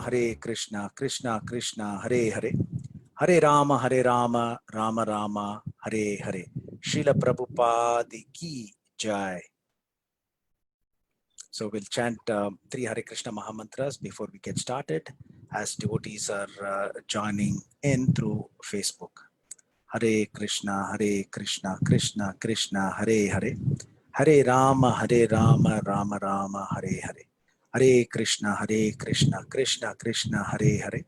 Hare Krishna, Krishna Krishna, Hare Hare, Hare Rama, Rama Rama, Hare Hare. Srila Prabhupada ki Jai. So we'll chant 3 Hare Krishna Mahamantras before we get started, as devotees are joining in through Facebook. Hare Krishna, Krishna Krishna, Hare Hare, Hare Rama, Rama Rama, Hare Hare. Hare Krishna, Krishna Krishna, Hare Hare,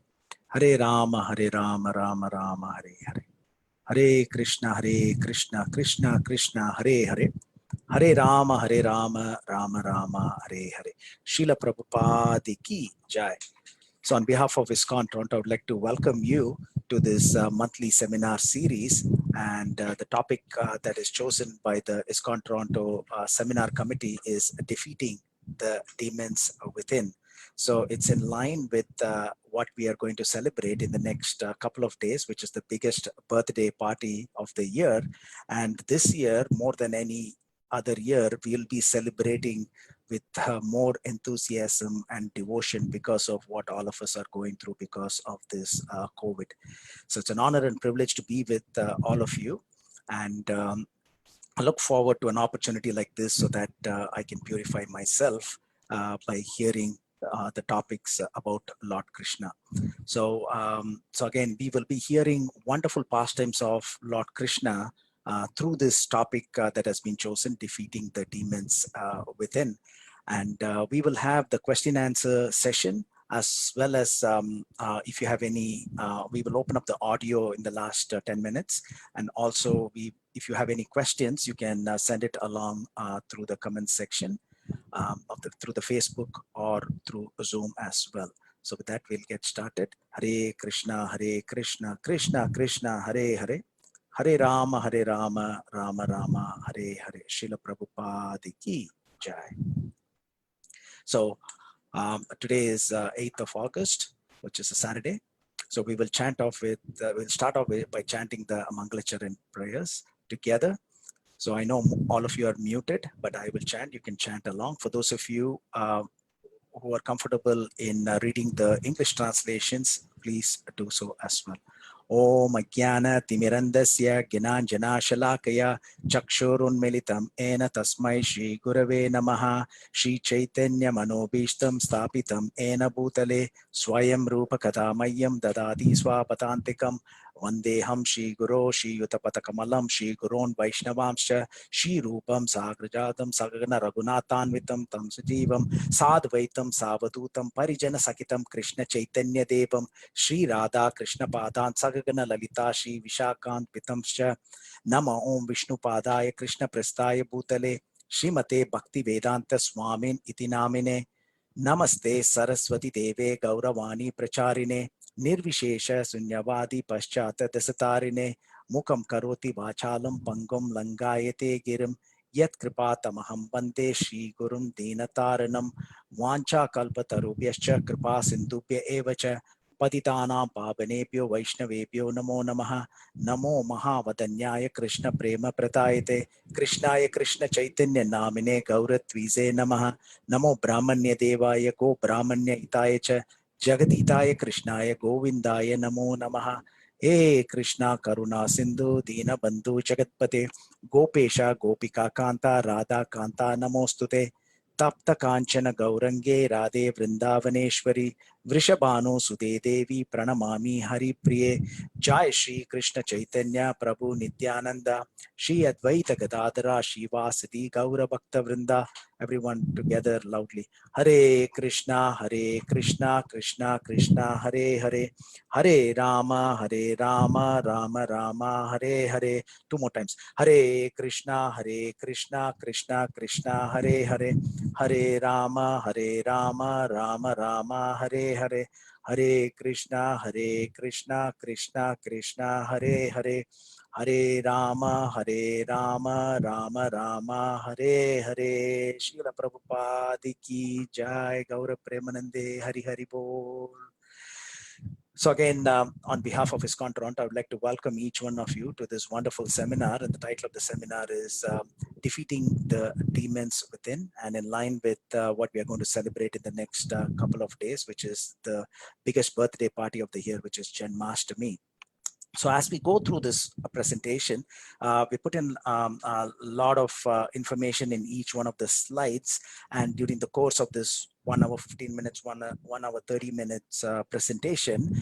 Hare Rama, Rama Rama, Hare Hare. Hare Krishna, Krishna Krishna, Hare Hare, Hare Rama, Rama Rama, Hare Hare. Srila Prabhupada ki Jai. So on behalf of ISKCON Toronto, I would like to welcome you to this monthly seminar series. And the topic that is chosen by the ISKCON Toronto Seminar Committee is defeating the demons within. So it's in line with what we are going to celebrate in the next couple of days, which is the biggest birthday party of the year. And this year, more than any other year, we'll be celebrating with more enthusiasm and devotion because of what all of us are going through because of this COVID. So it's an honor and privilege to be with all of you. And I look forward to an opportunity like this so that I can purify myself by hearing the topics about Lord Krishna. So again, we will be hearing wonderful pastimes of Lord Krishna through this topic that has been chosen, defeating the demons within. And we will have the question answer session, as well as if you have any, we will open up the audio in the last 10 minutes. And also, if you have any questions, you can send it along through the comment section through the Facebook or through Zoom as well. So with that, we'll get started. Hare Krishna, Krishna Krishna, Hare Hare, Hare Rama, Rama Rama, Hare Hare. Srila Prabhupada ki Jai. So today is 8th of August, which is a Saturday. So we will chant off with, we'll start off by chanting the Mangalacharan prayers together. So I know all of you are muted, but I will chant. You can chant along. For those of you who are comfortable in reading the English translations, please do so as well. Om Ajnana Timirandasya Gyananjana Shalakaya Chakshurunmilitam Ena Tasmai Shri Gurave Namaha Shri Chaitanya Manobishtam Stapitam Ena Bhutale Swayam Rupa Kadamayam Dadati Swapatantikam Vandeham Shri Guru Shri Yutapatakamallam Shri Gurun Vaishnavamscha Shri Rupam Sagrajatam Sagana Raghunathanvitam Tam Sujivam Sadvaitam Savadutam Parijana Sakitam Krishna Chaitanya Devam Shri Radha Krishna Padan Sagana Lalita Shri Vishakant Pitamscha Nama Om Vishnu Padaya Krishna Prastaya Bhutale Srimate Bhakti Vedanta Swamin Iti Namine Namaste Saraswati Deve Gauravani Pracharine Nirvishesha Sunyavadi Paschata Dasatarine Mukam Karoti Vachalam Pangam Langayate Girim Yat Kripatamaham Bande Shri Gurum Dinataranam Vancha Kalpatarubhyascha Kripa Sindhubhya Evacha Patitanam Pavanebhyo Vaishnavebhyo Namo Namaha Namo Mahavadanyaya Krishna Prema Pratayate Krishnaya Krishna Chaitanya Namine Gauratvize Namaha Namo Brahmanya Devaya Go Brahmanya Itaya Cha Jagaditaya Krishnaya Govindaya Namo Namaha He Krishna Karuna Sindhu Dina Bandhu Jagatpate Gopesha Gopika Kanta Radha Kanta Namostute Tapta Kanchana Gaurange Radhe Vrindavaneshwari Vrishabhanu Sude Devi Pranamami Hari Priye Jai Shri Krishna Chaitanya Prabhu Nityananda Shri Advaita Gadadara Shivasati Gaura Bhakta Vrinda. Everyone together loudly. Hare Krishna, Krishna Krishna, Hare Hare, Hare Rama, Rama Rama, Hare Hare. Two more times. Hare Krishna, Krishna Krishna, Hare Hare, Hare Rama, Rama Rama, Hare Hare, Hare Krishna, Krishna Krishna, Hare Hare, Hare Rama, Rama Rama, Hare Hare. Srila Prabhupada ki Jai. Gaura Premanande, Hari Hari Bol. So again, on behalf of ISKCON Toronto, I would like to welcome each one of you to this wonderful seminar. And the title of the seminar is Defeating the Demons Within, and in line with what we are going to celebrate in the next couple of days, which is the biggest birthday party of the year, which is Janmashtami. So as we go through this presentation, we put in a lot of information in each one of the slides, and during the course of this 1 hour 15 minutes, 1 hour 30 minutes presentation,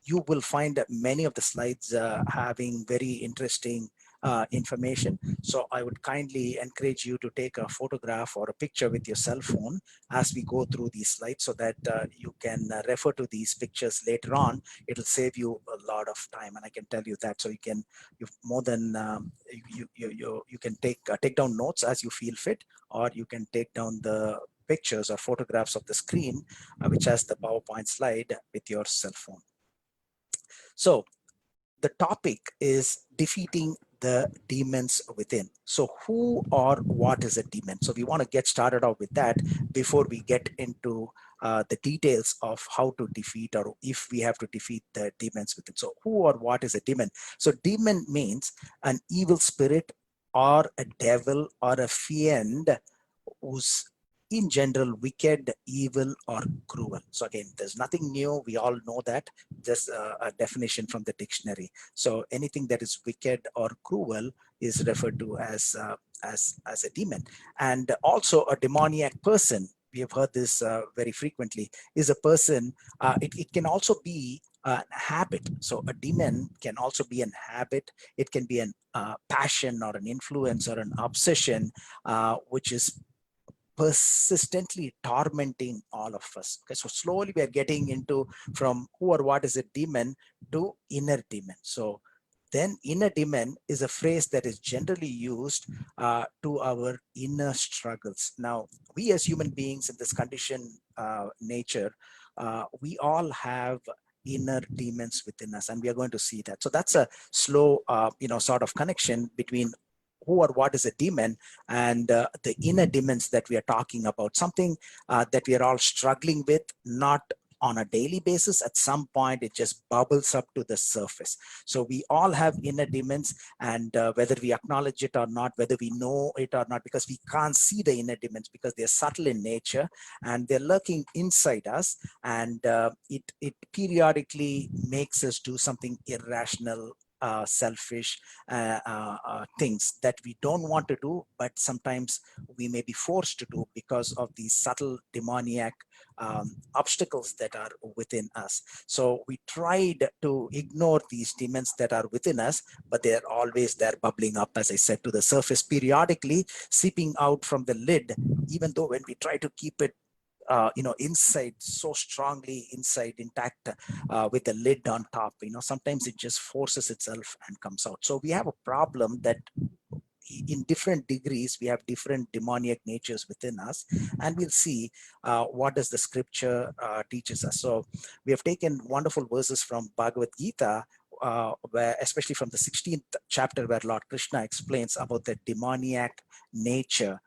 you will find that many of the slides having very interesting information. So I would kindly encourage you to take a photograph or a picture with your cell phone as we go through these slides, so that you can refer to these pictures later on. It'll save you a lot of time, and I can tell you that. So you can, more than you can take down notes as you feel fit, or you can take down the pictures or photographs of the screen, which has the PowerPoint slide, with your cell phone. So the topic is defeating the demons within. So who or what is a demon? So we want to get started off with that before we get into the details of how to defeat, or if we have to defeat the demons within. So who or what is a demon? So demon means an evil spirit or a devil or a fiend who's in general wicked, evil, or cruel. So again, there's nothing new. We all know that. Just a definition from the dictionary. So anything that is wicked or cruel is referred to as a demon. And also a demoniac person, we have heard this very frequently, is a person. It can also be a habit. So a demon can also be an habit. It can be an passion or an influence or an obsession, which is persistently tormenting all of us. Okay, so slowly we are getting into from who or what is a demon to inner demon. So then inner demon is a phrase that is generally used to our inner struggles. Now, we as human beings in this conditioned nature, we all have inner demons within us, and we are going to see that. So that's a slow, sort of connection between who or what is a demon and the inner demons that we are talking about, something that we are all struggling with, not on a daily basis. At some point it just bubbles up to the surface. So we all have inner demons, and whether we acknowledge it or not, whether we know it or not, because we can't see the inner demons, because they're subtle in nature and they're lurking inside us, and it periodically makes us do something irrational, selfish things that we don't want to do, but sometimes we may be forced to do because of these subtle demoniac obstacles that are within us. So we tried to ignore these demons that are within us, but they're always there, bubbling up, as I said, to the surface, periodically seeping out from the lid, even though when we try to keep it inside, so strongly inside, intact, with the lid on top, sometimes it just forces itself and comes out. So we have a problem that in different degrees we have different demoniac natures within us, and we'll see what does the scripture teaches us. So we have taken wonderful verses from Bhagavad Gita, where, especially from the 16th chapter, where Lord Krishna explains about the demoniac nature,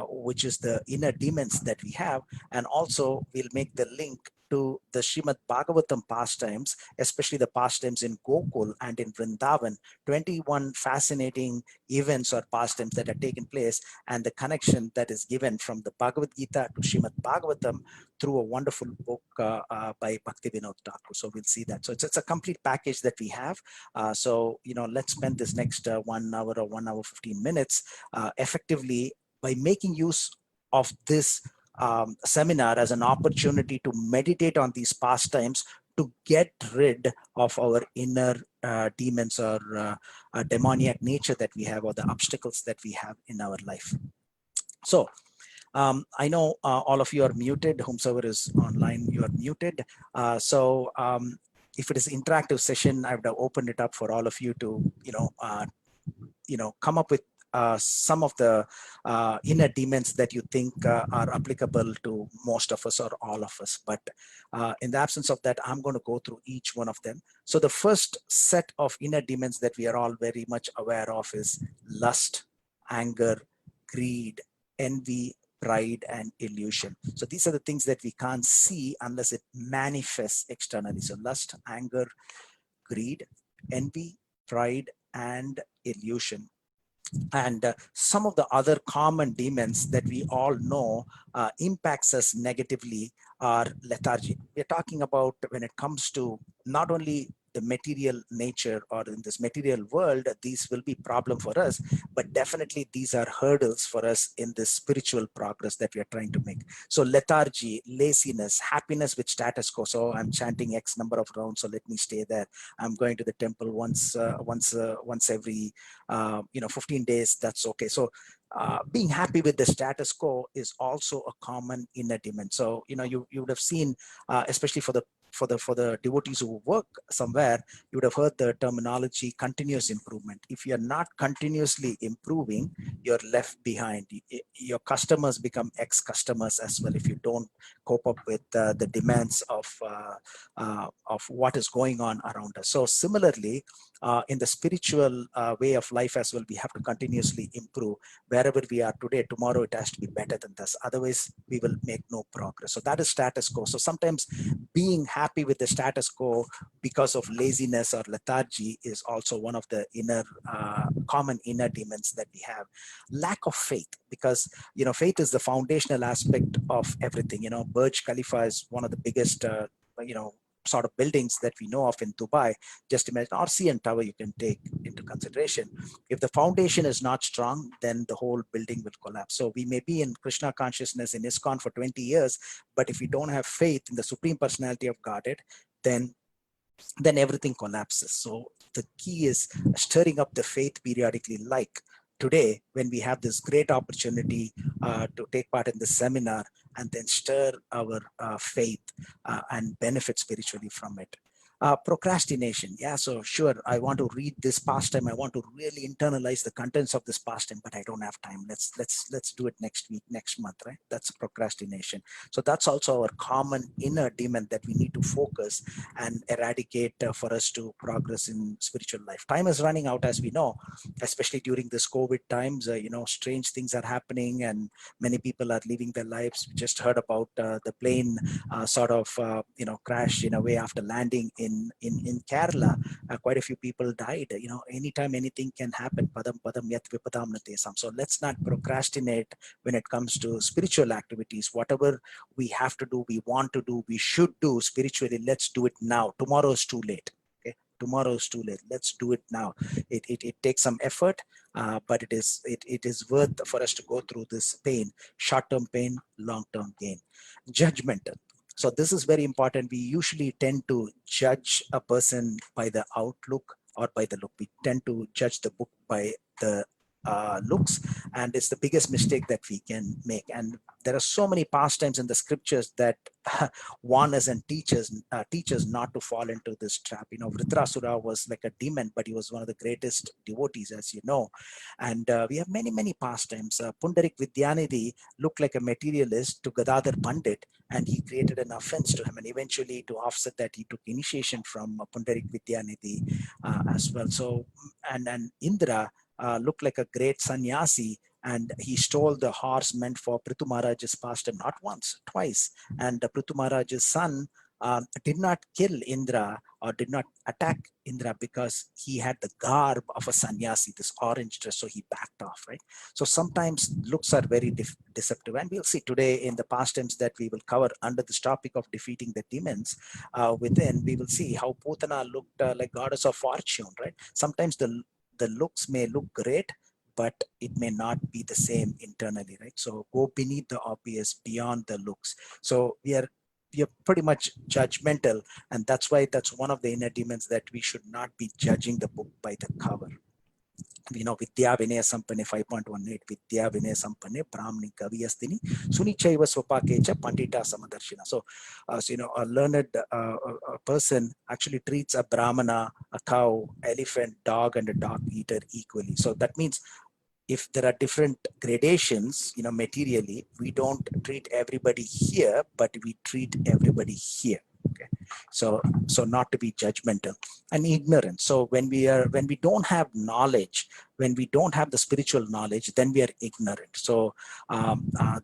which is the inner demons that we have. And also we'll make the link to the Srimad Bhagavatam pastimes, especially the pastimes in Gokul and in Vrindavan, 21 fascinating events or pastimes that have taken place, and the connection that is given from the Bhagavad Gita to Srimad Bhagavatam through a wonderful book by Bhaktivinoda Thakur. So we'll see that. So it's a complete package that we have. So let's spend this next 1 hour or 1 hour 15 minutes effectively by making use of this seminar as an opportunity to meditate on these pastimes, to get rid of our inner demons or demoniac nature that we have, or the obstacles that we have in our life. So I know all of you are muted. Whomsoever is online, you are muted. If it is interactive session, I would have opened it up for all of you to come up with some of the inner demons that you think are applicable to most of us or all of us. But in the absence of that, I'm going to go through each one of them. So the first set of inner demons that we are all very much aware of is lust, anger, greed, envy, pride, and illusion. So these are the things that we can't see unless it manifests externally. So lust, anger, greed, envy, pride, and illusion. And some of the other common demons that we all know impacts us negatively are lethargy. We're talking about when it comes to not only the material nature or in this material world, these will be problem for us, but definitely these are hurdles for us in this spiritual progress that we are trying to make. So lethargy, laziness, happiness with status quo. So I'm chanting X number of rounds, so let me stay there. I'm going to the temple once every 15 days. That's okay. So being happy with the status quo is also a common inner demon. So you would have seen, especially for the devotees who work somewhere, you would have heard the terminology continuous improvement. If you're not continuously improving, you're left behind. Your customers become ex-customers as well if you don't cope up with the demands of what is going on around us. So similarly, in the spiritual way of life as well, we have to continuously improve. Wherever we are today, tomorrow it has to be better than this. Otherwise, we will make no progress. So that is status quo. So sometimes being happy with the status quo because of laziness or lethargy is also one of the common inner demons that we have. Lack of faith, because faith is the foundational aspect of everything. Burj Khalifa is one of the biggest sort of buildings that we know of in Dubai. Just imagine, or CN Tower you can take into consideration. If the foundation is not strong, then the whole building will collapse. So we may be in Krishna consciousness in ISKCON for 20 years, but if we don't have faith in the Supreme Personality of Godhead, then everything collapses. So the key is stirring up the faith periodically, like today, when we have this great opportunity to take part in the seminar and then stir our faith and benefit spiritually from it. Procrastination. Yeah, so sure, I want to read this pastime. I want to really internalize the contents of this pastime, but I don't have time. Let's do it next week, next month, right? That's procrastination. So that's also our common inner demon that we need to focus and eradicate for us to progress in spiritual life. Time is running out, as we know, especially during this COVID times. Strange things are happening and many people are leaving their lives. We just heard about the plane crash in a way after landing in Kerala. Quite a few people died. Anytime anything can happen. Padam padam yat vipadam natesam. So let's not procrastinate when it comes to spiritual activities. Whatever we have to do, we want to do, we should do spiritually, let's do it now. Tomorrow is too late. Okay, tomorrow is too late. Let's do it now. It takes some effort, but it is worth for us to go through this pain. Short-term pain, long-term gain. Judgmental. So this is very important. We usually tend to judge a person by the outlook or by the look. We tend to judge the book by the looks, and it's the biggest mistake that we can make. And there are so many pastimes in the scriptures that warn us and teach us not to fall into this trap. Vritrasura was like a demon, but he was one of the greatest devotees, as you know. And we have many pastimes. Pundarik Vidyanidhi looked like a materialist to Gadadhar Pandit, and he created an offense to him. And eventually, to offset that, he took initiation from Pundarik Vidyanidhi as well. So, and Indra looked like a great sannyasi, and he stole the horse meant for Prithu Maharaj's pastime, not once, twice. And Prithu Maharaj's son did not kill Indra or did not attack Indra because he had the garb of a sannyasi, this orange dress, so he backed off, right? So sometimes looks are very deceptive, and we'll see today in the pastimes that we will cover under this topic of defeating the demons within. We will see how Putana looked like goddess of fortune, right? Sometimes the looks may look great, but it may not be the same internally, right? So go beneath the obvious, beyond the looks. So we are pretty much judgmental, and that's why that's one of the inner demons, that we should not be judging the book by the cover. Vidya Vinaya Sampane 5.18, Vidya Vinaya Sampane Brahmani Kaviyastini Sunichaiva Swapakecha Pandita Samadarshina. So a learned person actually treats a Brahmana, a cow, elephant, dog, and a dog eater equally. So that means if there are different gradations, materially, we don't treat everybody here, but we treat everybody here. Okay, so not to be judgmental. And ignorance. So when we don't have knowledge, when we don't have the spiritual knowledge, then we are ignorant. So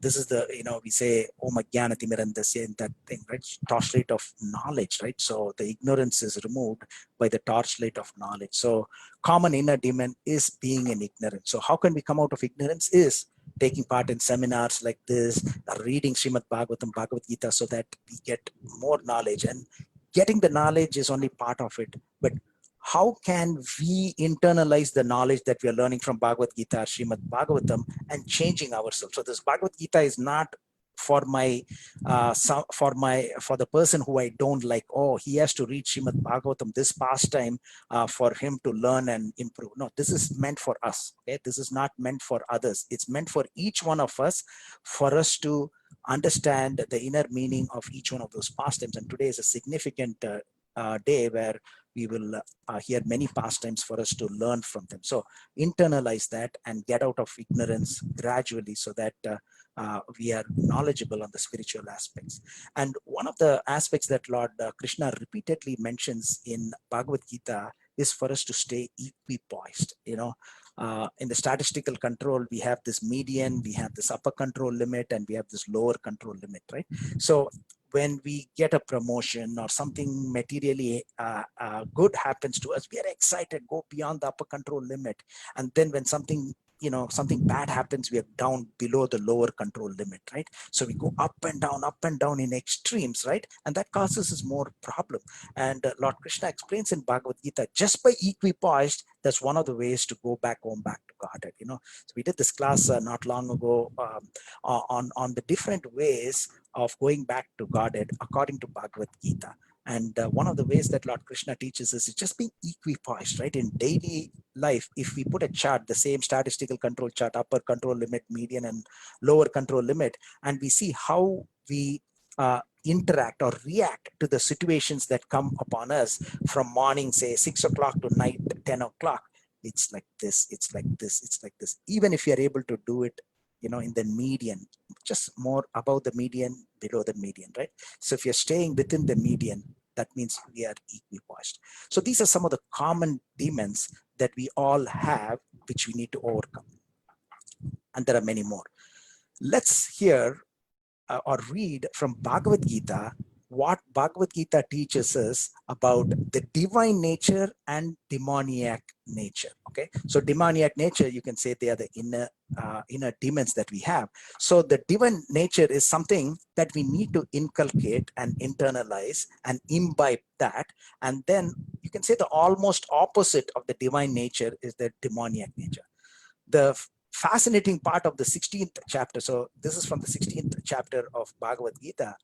this is the, we say Om Ajnana Timirandasya in that thing, right? Torchlight of knowledge, right? So the ignorance is removed by the torchlight of knowledge. So common inner demon is being in ignorance. So how can we come out of ignorance? Is taking part in seminars like this, reading Srimad Bhagavatam, Bhagavad Gita, so that we get more knowledge. And getting the knowledge is only part of it. But how can we internalize the knowledge that we are learning from Bhagavad Gita, Srimad Bhagavatam, and changing ourselves? So this Bhagavad Gita is not for for the person who I don't like. Oh, he has to read Srimad Bhagavatam this pastime for him to learn and improve. No, this is meant for us. Okay, this is not meant for others. It's meant for each one of us, for us to understand the inner meaning of each one of those pastimes. And today is a significant day where we will hear many pastimes for us to learn from them. So internalize that and get out of ignorance gradually, so that we are knowledgeable on the spiritual aspects. And one of the aspects that Lord Krishna repeatedly mentions in Bhagavad Gita is for us to stay equipoised. In the statistical control, we have this median, we have this upper control limit, and we have this lower control limit, right? So when we get a promotion or something materially good happens to us, we are excited, go beyond the upper control limit. And then when something bad happens, we are down below the lower control limit, right? So we go up and down in extremes, right? And that causes us more problem. And Lord Krishna explains in Bhagavad Gita, just by equipoised, that's one of the ways to go back home, back to Godhead. So we did this class not long ago on the different ways of going back to Godhead according to Bhagavad Gita. And one of the ways that Lord Krishna teaches us is just being equipoised, right? In daily life, if we put a chart, the same statistical control chart, upper control limit, median, and lower control limit, and we see how we interact or react to the situations that come upon us from morning, say 6 o'clock to night 10 o'clock, it's like this, it's like this, it's like this. Even if you're able to do it, in the median, just more above the median, below the median, right? So if you're staying within the median, that means we are equipoised. So these are some of the common demons that we all have, which we need to overcome. And there are many more. Let's hear or read from Bhagavad Gita what Bhagavad Gita teaches us about the divine nature and demoniac nature. Okay, so demoniac nature, you can say they are the inner demons that we have. So the divine nature is something that we need to inculcate and internalize and imbibe that. And then you can say the almost opposite of the divine nature is the demoniac nature. The fascinating part of the 16th chapter, so this is from the 16th chapter of Bhagavad Gita.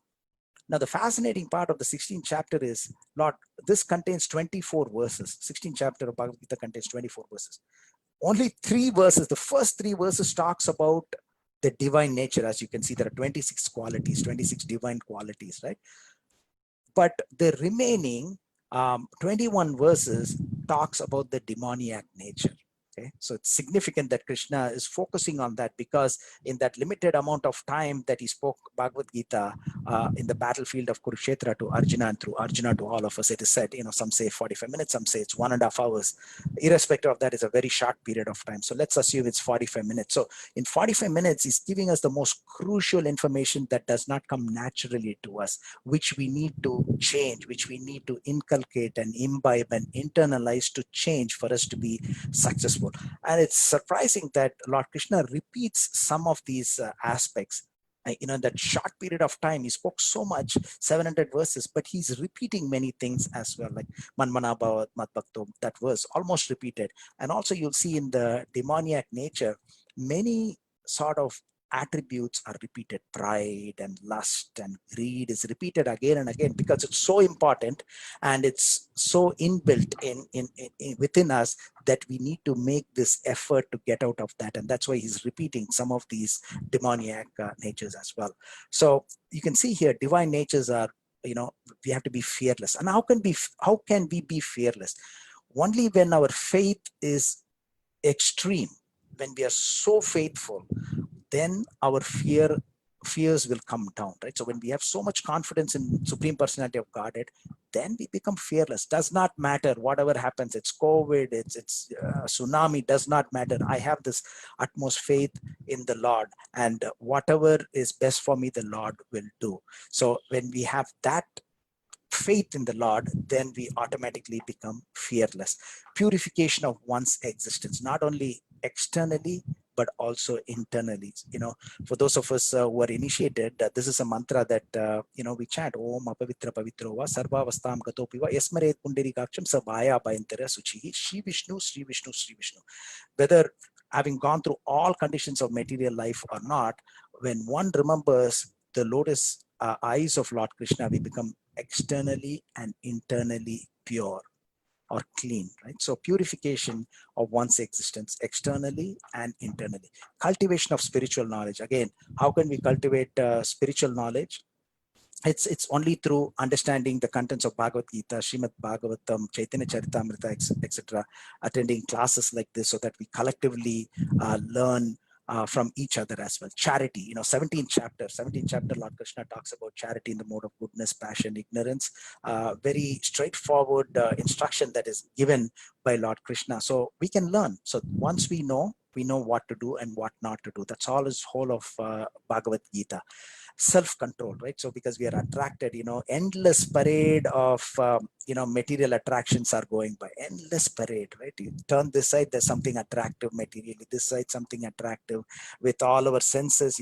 Now, the fascinating part of the 16th chapter is, Lord, this contains 24 verses. 16th chapter of Bhagavad Gita contains 24 verses. Only 3 verses, the first 3 verses talks about the divine nature. As you can see, there are 26 qualities, 26 divine qualities, right? But the remaining 21 verses talks about the demoniac nature. Okay, so it's significant that Krishna is focusing on that, because in that limited amount of time that he spoke Bhagavad Gita in the battlefield of Kurukshetra to Arjuna, and through Arjuna to all of us, it is said, some say 45 minutes, some say it's 1.5 hours. Irrespective of that, is a very short period of time. So let's assume it's 45 minutes. So in 45 minutes, he's giving us the most crucial information that does not come naturally to us, which we need to change, which we need to inculcate and imbibe and internalize to change for us to be successful. And it's surprising that Lord Krishna repeats some of these aspects. In that short period of time, he spoke so much, 700 verses, but he's repeating many things as well, like Manmana Bhavat Madbhakto, that verse almost repeated. And also you'll see in the demoniac nature, many sort of attributes are repeated. Pride and lust and greed is repeated again and again, because it's so important and it's so inbuilt in within us that we need to make this effort to get out of that. And that's why he's repeating some of these demoniac natures as well. So you can see here, divine natures are, we have to be fearless. And how can we be fearless? Only when our faith is extreme, when we are so faithful, then our fear fears will come down, right? So when we have so much confidence in Supreme Personality of Godhead, then we become fearless. Does not matter whatever happens. It's COVID, it's tsunami, does not matter. I have this utmost faith in the Lord, and whatever is best for me, the Lord will do. So when we have that faith in the Lord, then we automatically become fearless. Purification of one's existence, not only externally, but also internally. For those of us who are initiated, this is a mantra that, we chant, Om Apavitra Pavitro Va Sarvavastam Gatopiva Yasmaret Pundirikaksham Sabhaya Bhayantara Suchihi Shri Vishnu, Shri Vishnu, Shri Vishnu. Whether having gone through all conditions of material life or not, when one remembers the lotus eyes of Lord Krishna, we become externally and internally pure or clean, right? So purification of one's existence externally and internally. Cultivation of spiritual knowledge. Again, how can we cultivate spiritual knowledge? It's only through understanding the contents of Bhagavad Gita, Srimad Bhagavatam, Chaitanya Charitamrita, etc., attending classes like this so that we collectively learn from each other as well. Charity, 17th chapter, Lord Krishna talks about charity in the mode of goodness, passion, ignorance. Very straightforward instruction that is given by Lord Krishna. So we can learn. So once we know what to do and what not to do. That's all is whole of Bhagavad Gita. Self-control, right? So because we are attracted, endless parade of material attractions are going by, endless parade, right? You turn this side, there's something attractive materially, this side something attractive. With all our senses,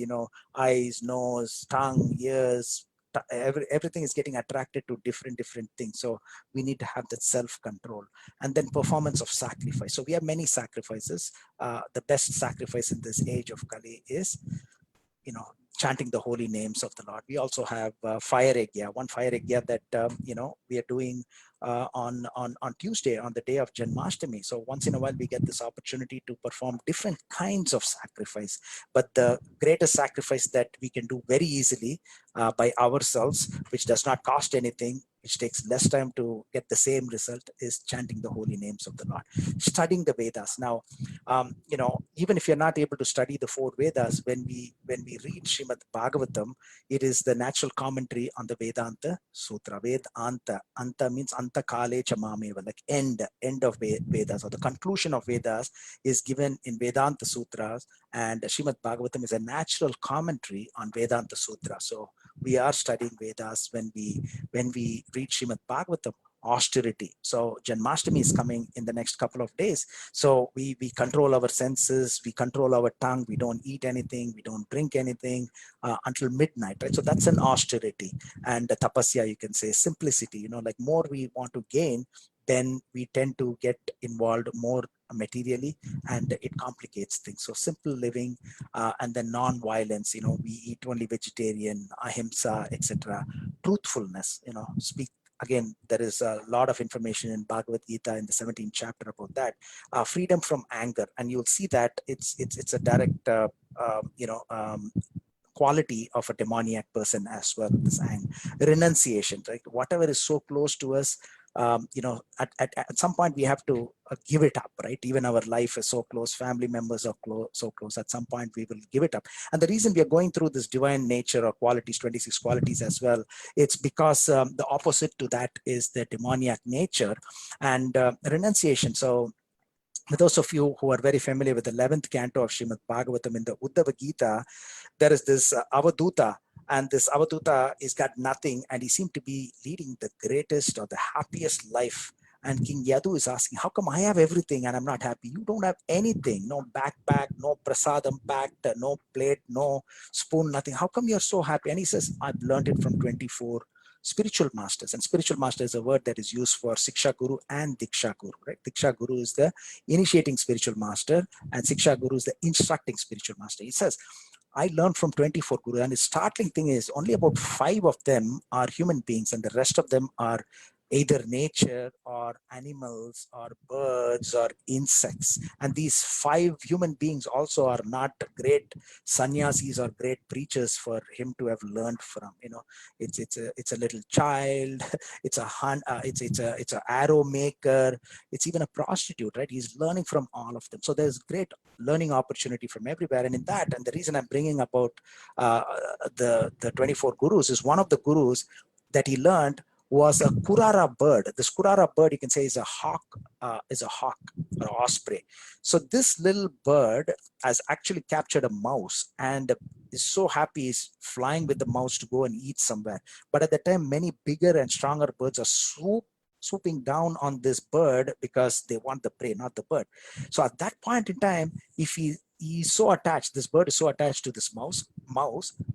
eyes, nose, tongue, ears, everything is getting attracted to different things. So we need to have that self-control. And then performance of sacrifice. So we have many sacrifices. The best sacrifice in this age of Kali is chanting the holy names of the Lord. We also have fire yajna, one fire yajna that we are doing on Tuesday, on the day of Janmashtami. So once in a while we get this opportunity to perform different kinds of sacrifice. But the greatest sacrifice that we can do very easily by ourselves, which does not cost anything, which takes less time to get the same result, is chanting the holy names of the Lord. Studying the Vedas. Now, even if you're not able to study the 4 Vedas, when we read Srimad Bhagavatam, it is the natural commentary on the Vedanta Sutra. Vedanta. Anta means Anta Kale Chamameva, like end of Vedas, or the conclusion of Vedas is given in Vedanta Sutras, and Srimad Bhagavatam is a natural commentary on Vedanta Sutra. So we are studying Vedas when we read Srimad Bhagavatam. Austerity. So Janmashtami is coming in the next couple of days. So we control our senses, we control our tongue, we don't eat anything, we don't drink anything until midnight, right? So that's an austerity. And the tapasya, you can say, simplicity, like more we want to gain, then we tend to get involved more materially, and it complicates things. So simple living, and then non-violence, we eat only vegetarian, ahimsa, etc. Truthfulness, speak. Again, there is a lot of information in Bhagavad Gita in the 17th chapter about that. Freedom from anger, and you'll see that it's a direct quality of a demoniac person as well. This anger, renunciation, right? Whatever is so close to us, at some point we have to give it up, right? Even our life is so close, family members are so close, at some point we will give it up. And the reason we are going through this divine nature or qualities, 26 qualities as well, it's because the opposite to that is the demoniac nature and renunciation. So for those of you who are very familiar with the 11th canto of Srimad Bhagavatam, in the Uddhava Gita, there is this Avaduta, and this Avaduta is got nothing, and he seemed to be leading the greatest or the happiest life. And King Yadu is asking, how come I have everything and I'm not happy? You don't have anything, no backpack, no prasadam packed, no plate, no spoon, nothing. How come you're so happy? And he says, I've learned it from 24 spiritual masters. And spiritual master is a word that is used for Siksha Guru and Diksha Guru, right? Diksha Guru is the initiating spiritual master, and Siksha Guru is the instructing spiritual master. He says, I learned from 24 Guru, and the startling thing is only about 5 of them are human beings, and the rest of them are either nature or animals or birds or insects. And these 5 human beings also are not great sannyasis or great preachers for him to have learned from. It's a little child, it's a it's a arrow maker, it's even a prostitute, right? He's learning from all of them. So there's great learning opportunity from everywhere. And in that, and the reason I'm bringing about the 24 gurus is one of the gurus that he learned was a kurara bird. This kurara bird, you can say, is a hawk or osprey. So this little bird has actually captured a mouse and is so happy he's flying with the mouse to go and eat somewhere. But at the time, many bigger and stronger birds are swooping down on this bird because they want the prey, not the bird. So at that point in time, if he's so attached, this bird is so attached to this mouse,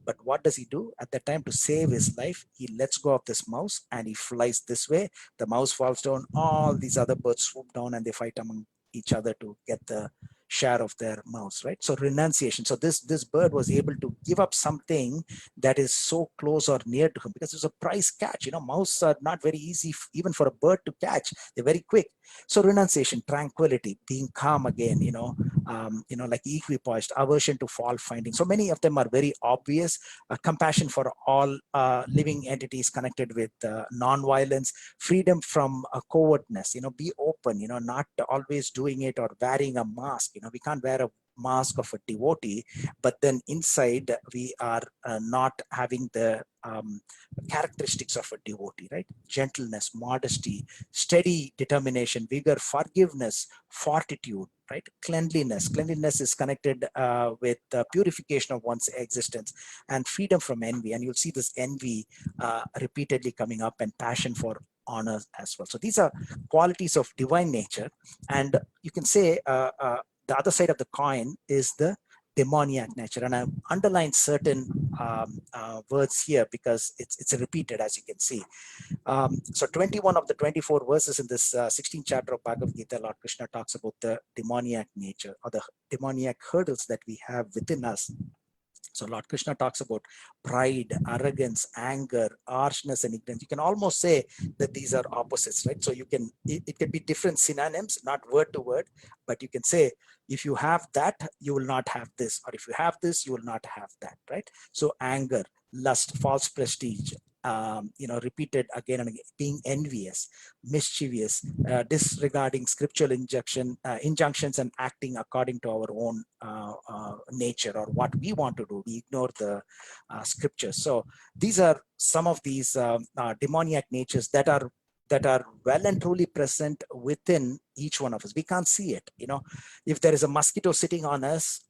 but what does he do at that time to save his life? He lets go of this mouse and he flies this way. The mouse falls down, all these other birds swoop down and they fight among each other to get the share of their mouse, right? So renunciation. So this bird was able to give up something that is so close or near to him, because it's a prize catch. Mouse are not very easy even for a bird to catch. They're very quick. So renunciation, tranquility, being calm again, like equipoised, aversion to fault finding. So many of them are very obvious. Compassion for all living entities connected with non-violence, freedom from cowardness, be open, not always doing it or wearing a mask. We can't wear a mask of a devotee, but then inside we are not having the characteristics of a devotee, right? Gentleness, modesty, steady determination, vigor, forgiveness, fortitude, right? Cleanliness is connected with purification of one's existence, and freedom from envy. And you'll see this envy repeatedly coming up, and passion for honor as well. So these are qualities of divine nature. And you can say the other side of the coin is the demoniac nature. And I've underlined certain words here because it's repeated, as you can see. So 21 of the 24 verses in this 16th chapter of Bhagavad Gita, Lord Krishna talks about the demoniac nature, or the demoniac hurdles that we have within us. So Lord Krishna talks about pride, arrogance, anger, harshness, and ignorance. You can almost say that these are opposites, right? So it can be different synonyms, not word to word, but you can say, if you have that, you will not have this, or if you have this, you will not have that, right? So anger, lust, false prestige, repeated again and again, being envious, mischievous, disregarding scriptural injunctions and acting according to our own nature or what we want to do. We ignore the scriptures. So these are some of these demoniac natures that are well and truly present within each one of us. We can't see it. If there is a mosquito sitting on us,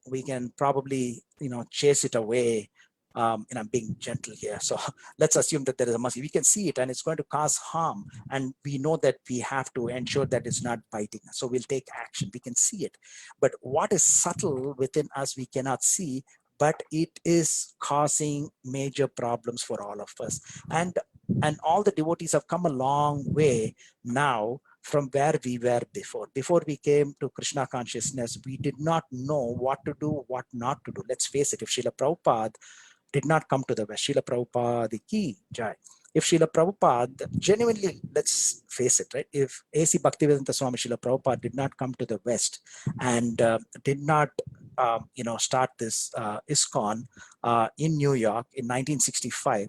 we can probably, chase it away. And I'm being gentle here. So let's assume that there is a mosquito. We can see it and it's going to cause harm. And we know that we have to ensure that it's not biting us. So we'll take action. We can see it. But what is subtle within us, we cannot see, but it is causing major problems for all of us. And all the devotees have come a long way now from where we were before. Before we came to Krishna consciousness, we did not know what to do, what not to do. Let's face it, if Srila Prabhupada did not come to the West, Srila Prabhupada ki jai. If Srila Prabhupada genuinely, let's face it, right? If A.C. Bhaktivedanta Swami Srila Prabhupada did not come to the West and did not, start this ISKCON in New York in 1965,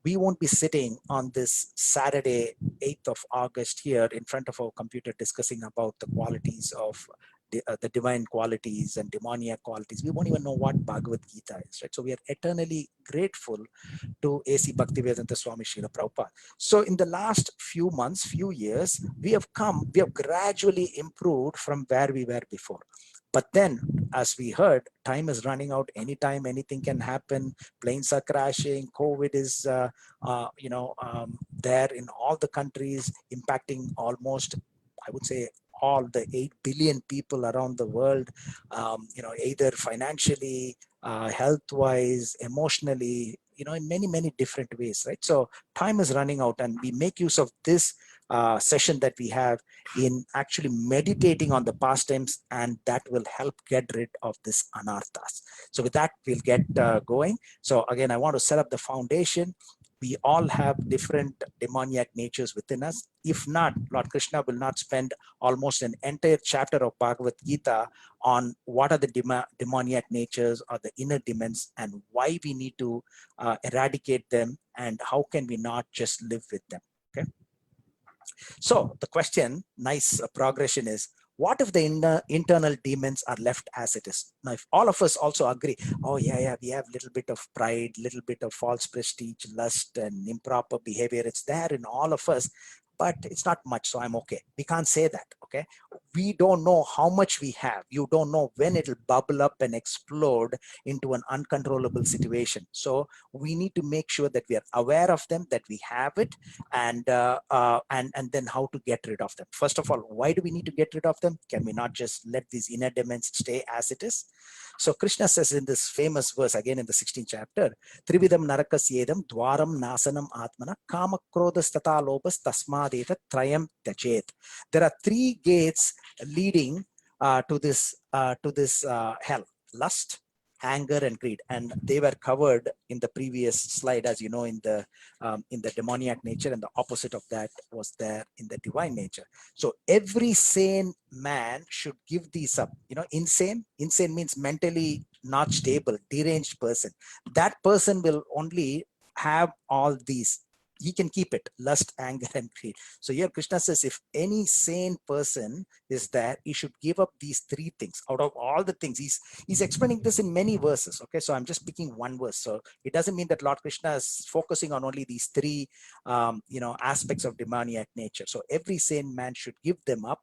we won't be sitting on this Saturday, 8th of August here in front of our computer discussing about the qualities of the divine qualities and demoniac qualities. We won't even know what Bhagavad Gita is, right? So we are eternally grateful to A.C. Bhaktivedanta Swami Srila Prabhupada. So in the last few months, few years, we have gradually improved from where we were before. But then, as we heard, time is running out. Anytime, anything can happen. Planes are crashing. COVID is, there in all the countries, impacting almost, I would say, all the 8 billion people around the world, either financially, health-wise, emotionally, in many, many different ways, right? So time is running out, and we make use of this session that we have in actually meditating on the pastimes, and that will help get rid of this anarthas. So with that, we'll get going. So again, I want to set up the foundation. We all have different demoniac natures within us. If not, Lord Krishna will not spend almost an entire chapter of Bhagavad Gita on what are the demoniac natures or the inner demons and why we need to eradicate them and how can we not just live with them. Okay. So the question, nice progression is, what if the internal demons are left as it is? Now, if all of us also agree, oh yeah, we have a little bit of pride, little bit of false prestige, lust and improper behavior. It's there in all of us, but it's not much, so I'm okay. We can't say that, okay? We don't know how much we have. You don't know when it'll bubble up and explode into an uncontrollable situation. So we need to make sure that we are aware of them, that we have it, and then how to get rid of them. First of all, why do we need to get rid of them? Can we not just let these inner demons stay as it is? So Krishna says in this famous verse, again in the 16th chapter, Trividam narakasyedam dwaram nasanam atmana kama krodhas tata lobas tasmadeta trayam tachet. There are three gates leading to this hell: lust, anger, and greed, and they were covered in the previous slide, as you know, in the demoniac nature, and the opposite of that was there in the divine nature. So every sane man should give these up. You know, insane means mentally not stable, deranged person. That person will only have all these. He can keep it: lust, anger, and greed. So here Krishna says, if any sane person is there, he should give up these three things. Out of all the things, he's explaining this in many verses. Okay, so I'm just picking one verse. So it doesn't mean that Lord Krishna is focusing on only these three aspects of demoniac nature. So every sane man should give them up.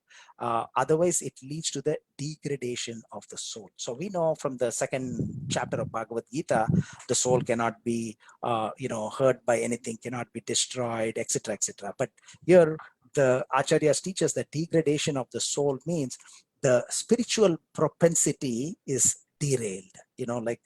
Otherwise, it leads to the degradation of the soul. So we know from the second chapter of Bhagavad Gita, the soul cannot be hurt by anything, cannot be destroyed, etc., etc. But here the acharyas teach us that degradation of the soul means the spiritual propensity is derailed. Like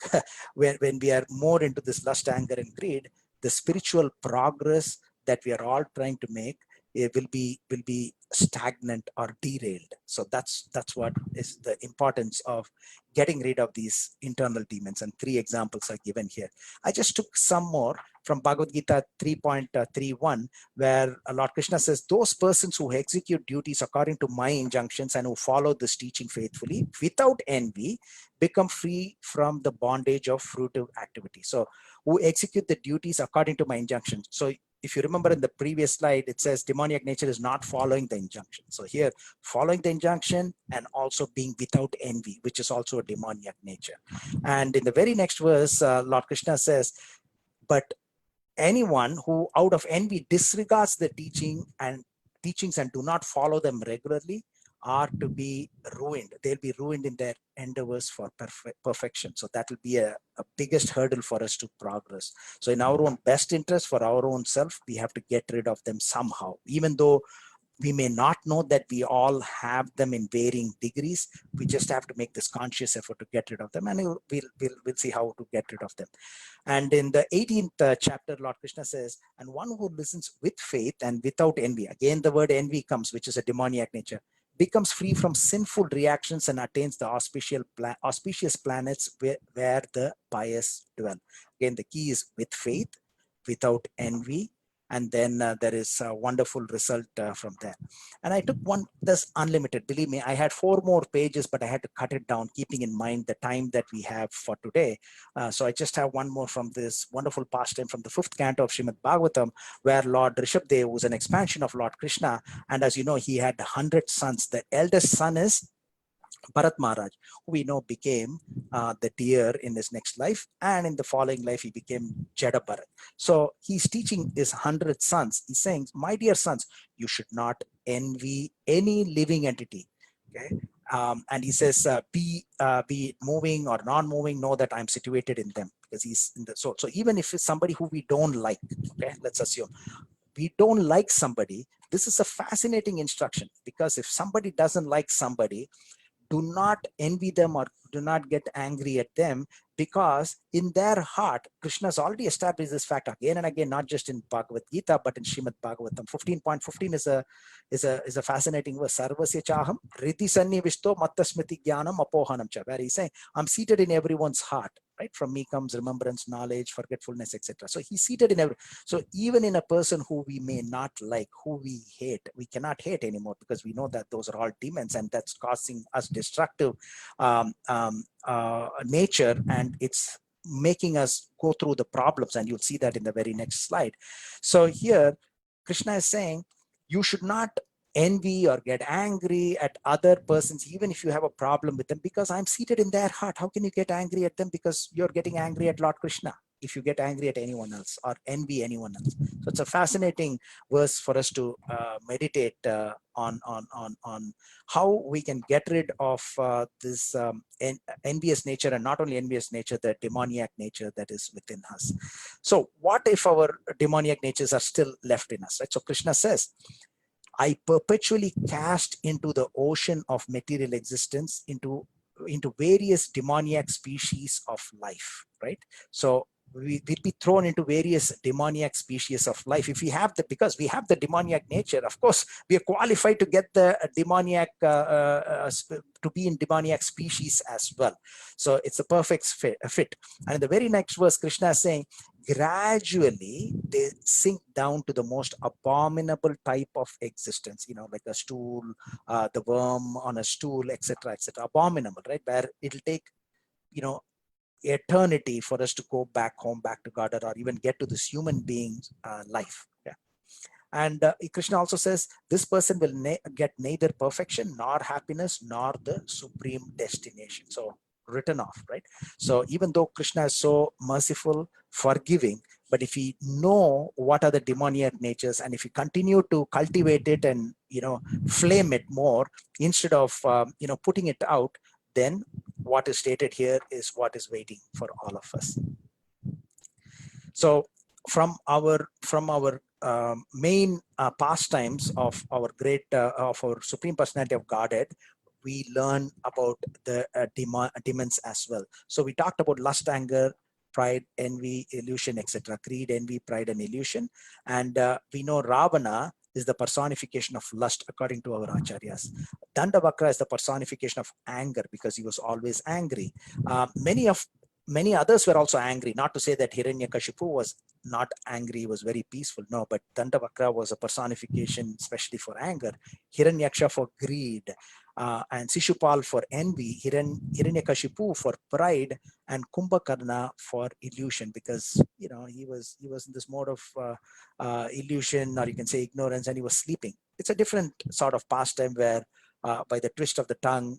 when we are more into this lust, anger, and greed, the spiritual progress that we are all trying to make, it will be stagnant or derailed. So that's what is the importance of getting rid of these internal demons, and three examples are given here. I just took some more from Bhagavad Gita 3.31, where Lord Krishna says, those persons who execute duties according to my injunctions and who follow this teaching faithfully without envy become free from the bondage of fruitive activity. So who execute the duties according to my injunctions. So if you remember in the previous slide, it says demoniac nature is not following the injunction. So here, following the injunction and also being without envy, which is also a demoniac nature. And in the very next verse, Lord Krishna says, but anyone who out of envy disregards the teachings and do not follow them regularly are to be ruined. They'll be ruined in their endeavors for perfection. So that will be a biggest hurdle for us to progress. So in our own best interest, for our own self, we have to get rid of them somehow, even though we may not know that we all have them in varying degrees. We just have to make this conscious effort to get rid of them, and we'll see how to get rid of them. And in the 18th chapter, Lord Krishna says, and one who listens with faith and without envy, again the word envy comes, which is a demoniac nature, becomes free from sinful reactions and attains the auspicious planets where the pious dwell. Again, the key is with faith, without envy, and then there is a wonderful result from there. And I took one that's unlimited. Believe me, I had 4 more pages, but I had to cut it down, keeping in mind the time that we have for today. So I just have one more from this wonderful pastime from the 5th canto of Srimad Bhagavatam, where Lord Rishabdev was an expansion of Lord Krishna. And as you know, he had 100 sons. The eldest son is Bharat Maharaj, who we know became the deer in his next life, and in the following life he became Jada Bharat. So he's teaching his 100 sons. He's saying, my dear sons, you should not envy any living entity. Okay. And he says, be it moving or non-moving, know that I'm situated in them, because he's in the soul. So even if it's somebody who we don't like, okay, let's assume we don't like somebody, this is a fascinating instruction, because if somebody doesn't like somebody, do not envy them or do not get angry at them, because in their heart, Krishna's already established this fact again and again, not just in Bhagavad Gita, but in Srimad Bhagavatam. 15.15 is a fascinating verse. Sarvasya chaham riti sannivishto mattasmriti jnanam apohanam cha, where he's saying, I'm seated in everyone's heart. Right? From me comes remembrance, knowledge, forgetfulness, etc. So he's seated in every. So even in a person who we may not like, who we hate, we cannot hate anymore, because we know that those are all demons, and that's causing us destructive nature, and it's making us go through the problems, and you'll see that in the very next slide. So here Krishna is saying, you should not envy or get angry at other persons, even if you have a problem with them, because I'm seated in their heart. How can you get angry at them because you're getting angry at Lord Krishna, if you get angry at anyone else or envy anyone else? So it's a fascinating verse for us to meditate on how we can get rid of this envious nature, and not only envious nature, the demoniac nature that is within us. So what if our demoniac natures are still left in us, right? So Krishna says, I perpetually cast into the ocean of material existence, into various demoniac species of life, right? So we'll be thrown into various demoniac species of life. If we have because we have the demoniac nature, of course, we are qualified to get the demoniac, to be in demoniac species as well. So it's a perfect fit. And in the very next verse, Krishna is saying, gradually they sink down to the most abominable type of existence, like a stool, the worm on a stool, etc., abominable, right? Where it'll take, eternity for us to go back home, back to God, or even get to this human being's life. Yeah. And Krishna also says, this person will get neither perfection nor happiness nor the supreme destination. So written off, right? So even though Krishna is so merciful, forgiving, but if we know what are the demoniac natures, and if we continue to cultivate it and flame it more instead of putting it out, then what is stated here is what is waiting for all of us. So from our main pastimes of our great of our Supreme Personality of Godhead, we learn about the demons as well. So we talked about lust, anger, pride, envy, illusion, etc. Greed, envy, pride, and illusion. And we know Ravana is the personification of lust according to our acharyas. Dandavakra is the personification of anger, because he was always angry. Many others were also angry. Not to say that Hiranyakashipu was not angry, he was very peaceful. No, but Dandavakra was a personification especially for anger. Hiranyaksha for greed, and Sishupal for envy, Hiranyakashipu for pride, and Kumbhakarna for illusion, because he was in this mode of illusion, or you can say ignorance, and he was sleeping. It's a different sort of pastime where by the twist of the tongue,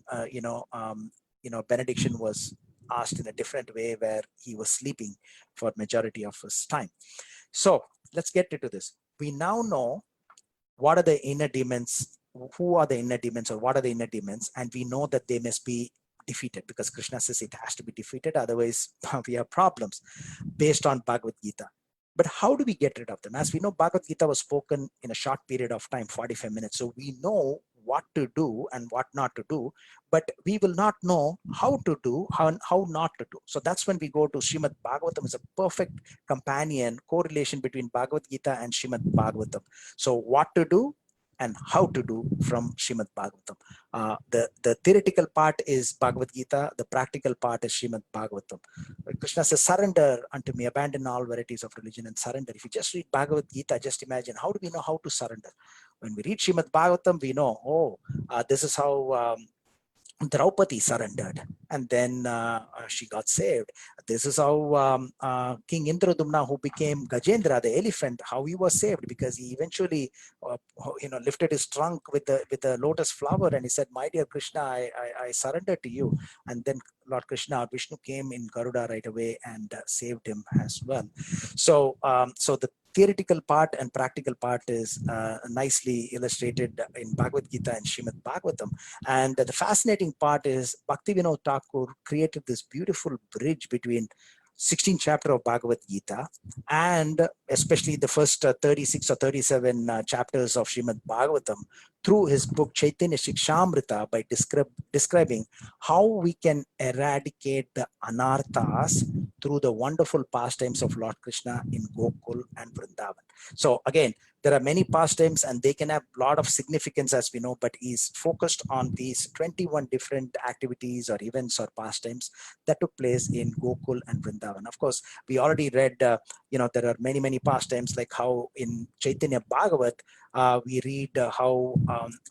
benediction was asked in a different way, where he was sleeping for majority of his time. So let's get into this. We now know what are the inner demons, who are the inner demons, or what are the inner demons, and we know that they must be defeated, because Krishna says it has to be defeated, otherwise we have problems, based on Bhagavad Gita. But how do we get rid of them? As we know, Bhagavad Gita was spoken in a short period of time, 45 minutes. So we know what to do and what not to do, but we will not know how to do, how not to do. So that's when we go to Srimad Bhagavatam. Is a perfect companion, correlation between Bhagavad Gita and Srimad Bhagavatam. So what to do and how to do from Srimad Bhagavatam. The theoretical part is Bhagavad Gita, the practical part is Srimad Bhagavatam. Krishna says, surrender unto me, abandon all varieties of religion and surrender. If you just read Bhagavad Gita, just imagine, how do we know how to surrender? When we read Srimad Bhagavatam, we know, this is how Draupadi surrendered, and then she got saved. This is how King Indradumna, who became Gajendra, the elephant, how he was saved, because he eventually, lifted his trunk with the lotus flower, and he said, "My dear Krishna, I surrender to you." And then Lord Krishna, Vishnu, came in Garuda right away and saved him as well. So, so the theoretical part and practical part is nicely illustrated in Bhagavad Gita and Srimad Bhagavatam. And the fascinating part is Bhaktivinoda Thakur created this beautiful bridge between 16th chapter of Bhagavad Gita, and especially the first 36 or 37 chapters of Srimad Bhagavatam, through his book Chaitanya Shikshamrita, by describing how we can eradicate the anarthas through the wonderful pastimes of Lord Krishna in Gokul and Vrindavan. So again, there are many pastimes and they can have a lot of significance, as we know, but he's focused on these 21 different activities or events or pastimes that took place in Gokul and Vrindavan. Of course, we already read, there are many pastimes, like how in Chaitanya Bhagavat, we read how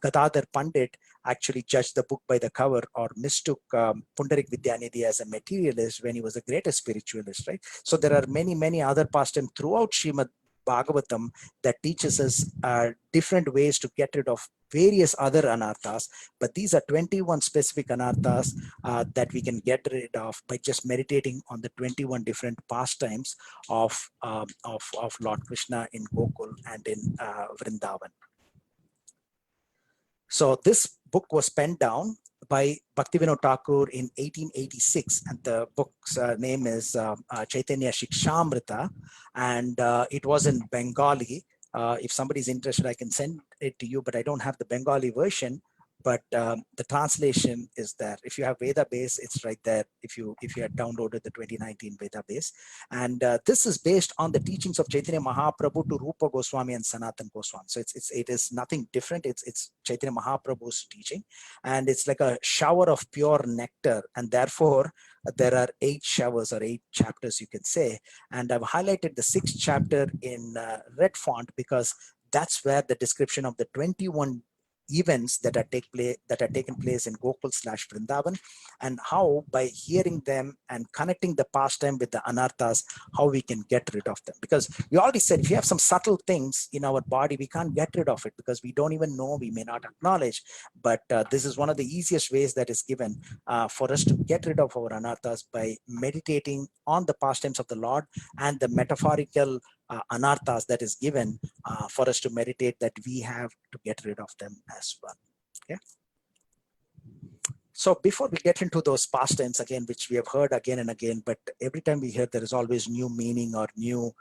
Gadadhar Pandit actually judged the book by the cover, or mistook Pundarik Vidyanidhi as a materialist when he was the greatest spiritualist, right? So there are many other pastimes throughout Srimad Bhagavatam that teaches us different ways to get rid of various other anarthas, but these are 21 specific anarthas that we can get rid of by just meditating on the 21 different pastimes of Lord Krishna in Gokul and in Vrindavan. So this book was penned down by Bhaktivinoda Thakur in 1886, and the book's name is Chaitanya Shikshamrita, and it was in Bengali. If somebody's interested, I can send it to you, but I don't have the Bengali version. But the translation is there. If you have Veda base, it's right there. If you had downloaded the 2019 Veda base, and this is based on the teachings of Chaitanya Mahaprabhu to Rupa Goswami and Sanatan Goswami. So it is nothing different. It's Chaitanya Mahaprabhu's teaching, and it's like a shower of pure nectar. And therefore, there are 8 showers or 8 chapters, you can say. And I've highlighted the 6th chapter in red font because that's where the description of the 21 events that are taken place in Gokul/Vrindavan, and how by hearing them and connecting the pastime with the anarthas, how we can get rid of them. Because we already said, if you have some subtle things in our body, we can't get rid of it because we don't even know, we may not acknowledge. But this is one of the easiest ways that is given for us to get rid of our anarthas, by meditating on the pastimes of the Lord and the metaphorical anarthas that is given for us to meditate, that we have to get rid of them as well. Okay. So before we get into those pastimes again, which we have heard again and again, but every time we hear, there is always new meaning or new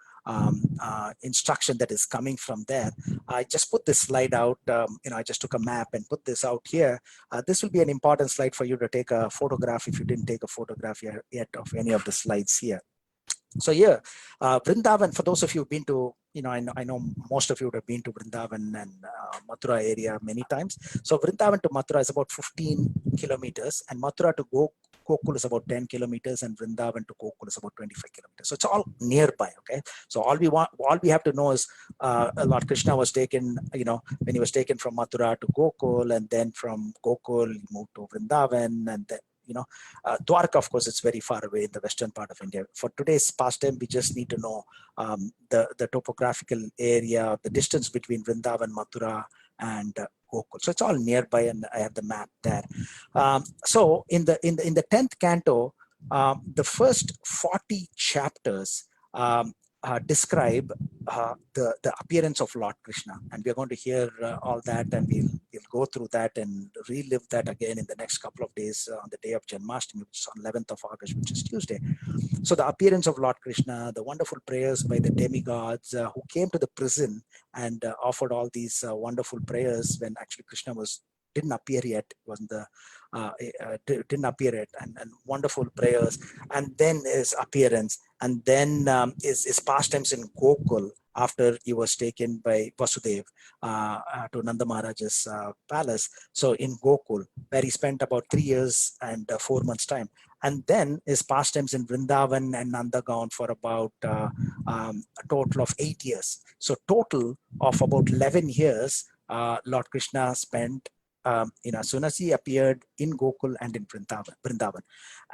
instruction that is coming from there. I just put this slide out. I just took a map and put this out here. This will be an important slide for you to take a photograph if you didn't take a photograph yet of any of the slides here. So here, Vrindavan, for those of you who've been to, I know most of you would have been to Vrindavan and Mathura area many times. So Vrindavan to Mathura is about 15 kilometers, and Mathura to Gokul is about 10 kilometers, and Vrindavan to Gokul is about 25 kilometers. So it's all nearby, okay? So all we have to know is Lord Krishna was taken, when he was taken from Mathura to Gokul, and then from Gokul he moved to Vrindavan, and then Dwarka, of course, it's very far away in the western part of India. For today's pastime, we just need to know the topographical area, the distance between Vrindavan, Mathura, and Gokul. So it's all nearby, and I have the map there. So in the 10th canto, the first 40 chapters describe the appearance of Lord Krishna, and we're going to hear all that, and we'll go through that and relive that again in the next couple of days on the day of Janmashtami, which is on 11th of August, which is Tuesday. So the appearance of Lord Krishna, the wonderful prayers by the demigods who came to the prison and offered all these wonderful prayers when actually Krishna didn't appear yet, didn't appear yet, and wonderful prayers, and then his appearance, and then his pastimes in Gokul after he was taken by Vasudev to Nanda Maharaj's palace. So in Gokul, where he spent about 3 years and 4 months time, and then his pastimes in Vrindavan and Nandagaon for about a total of 8 years. So total of about 11 years, Lord Krishna spent as soon as he appeared in Gokul and in Vrindavan.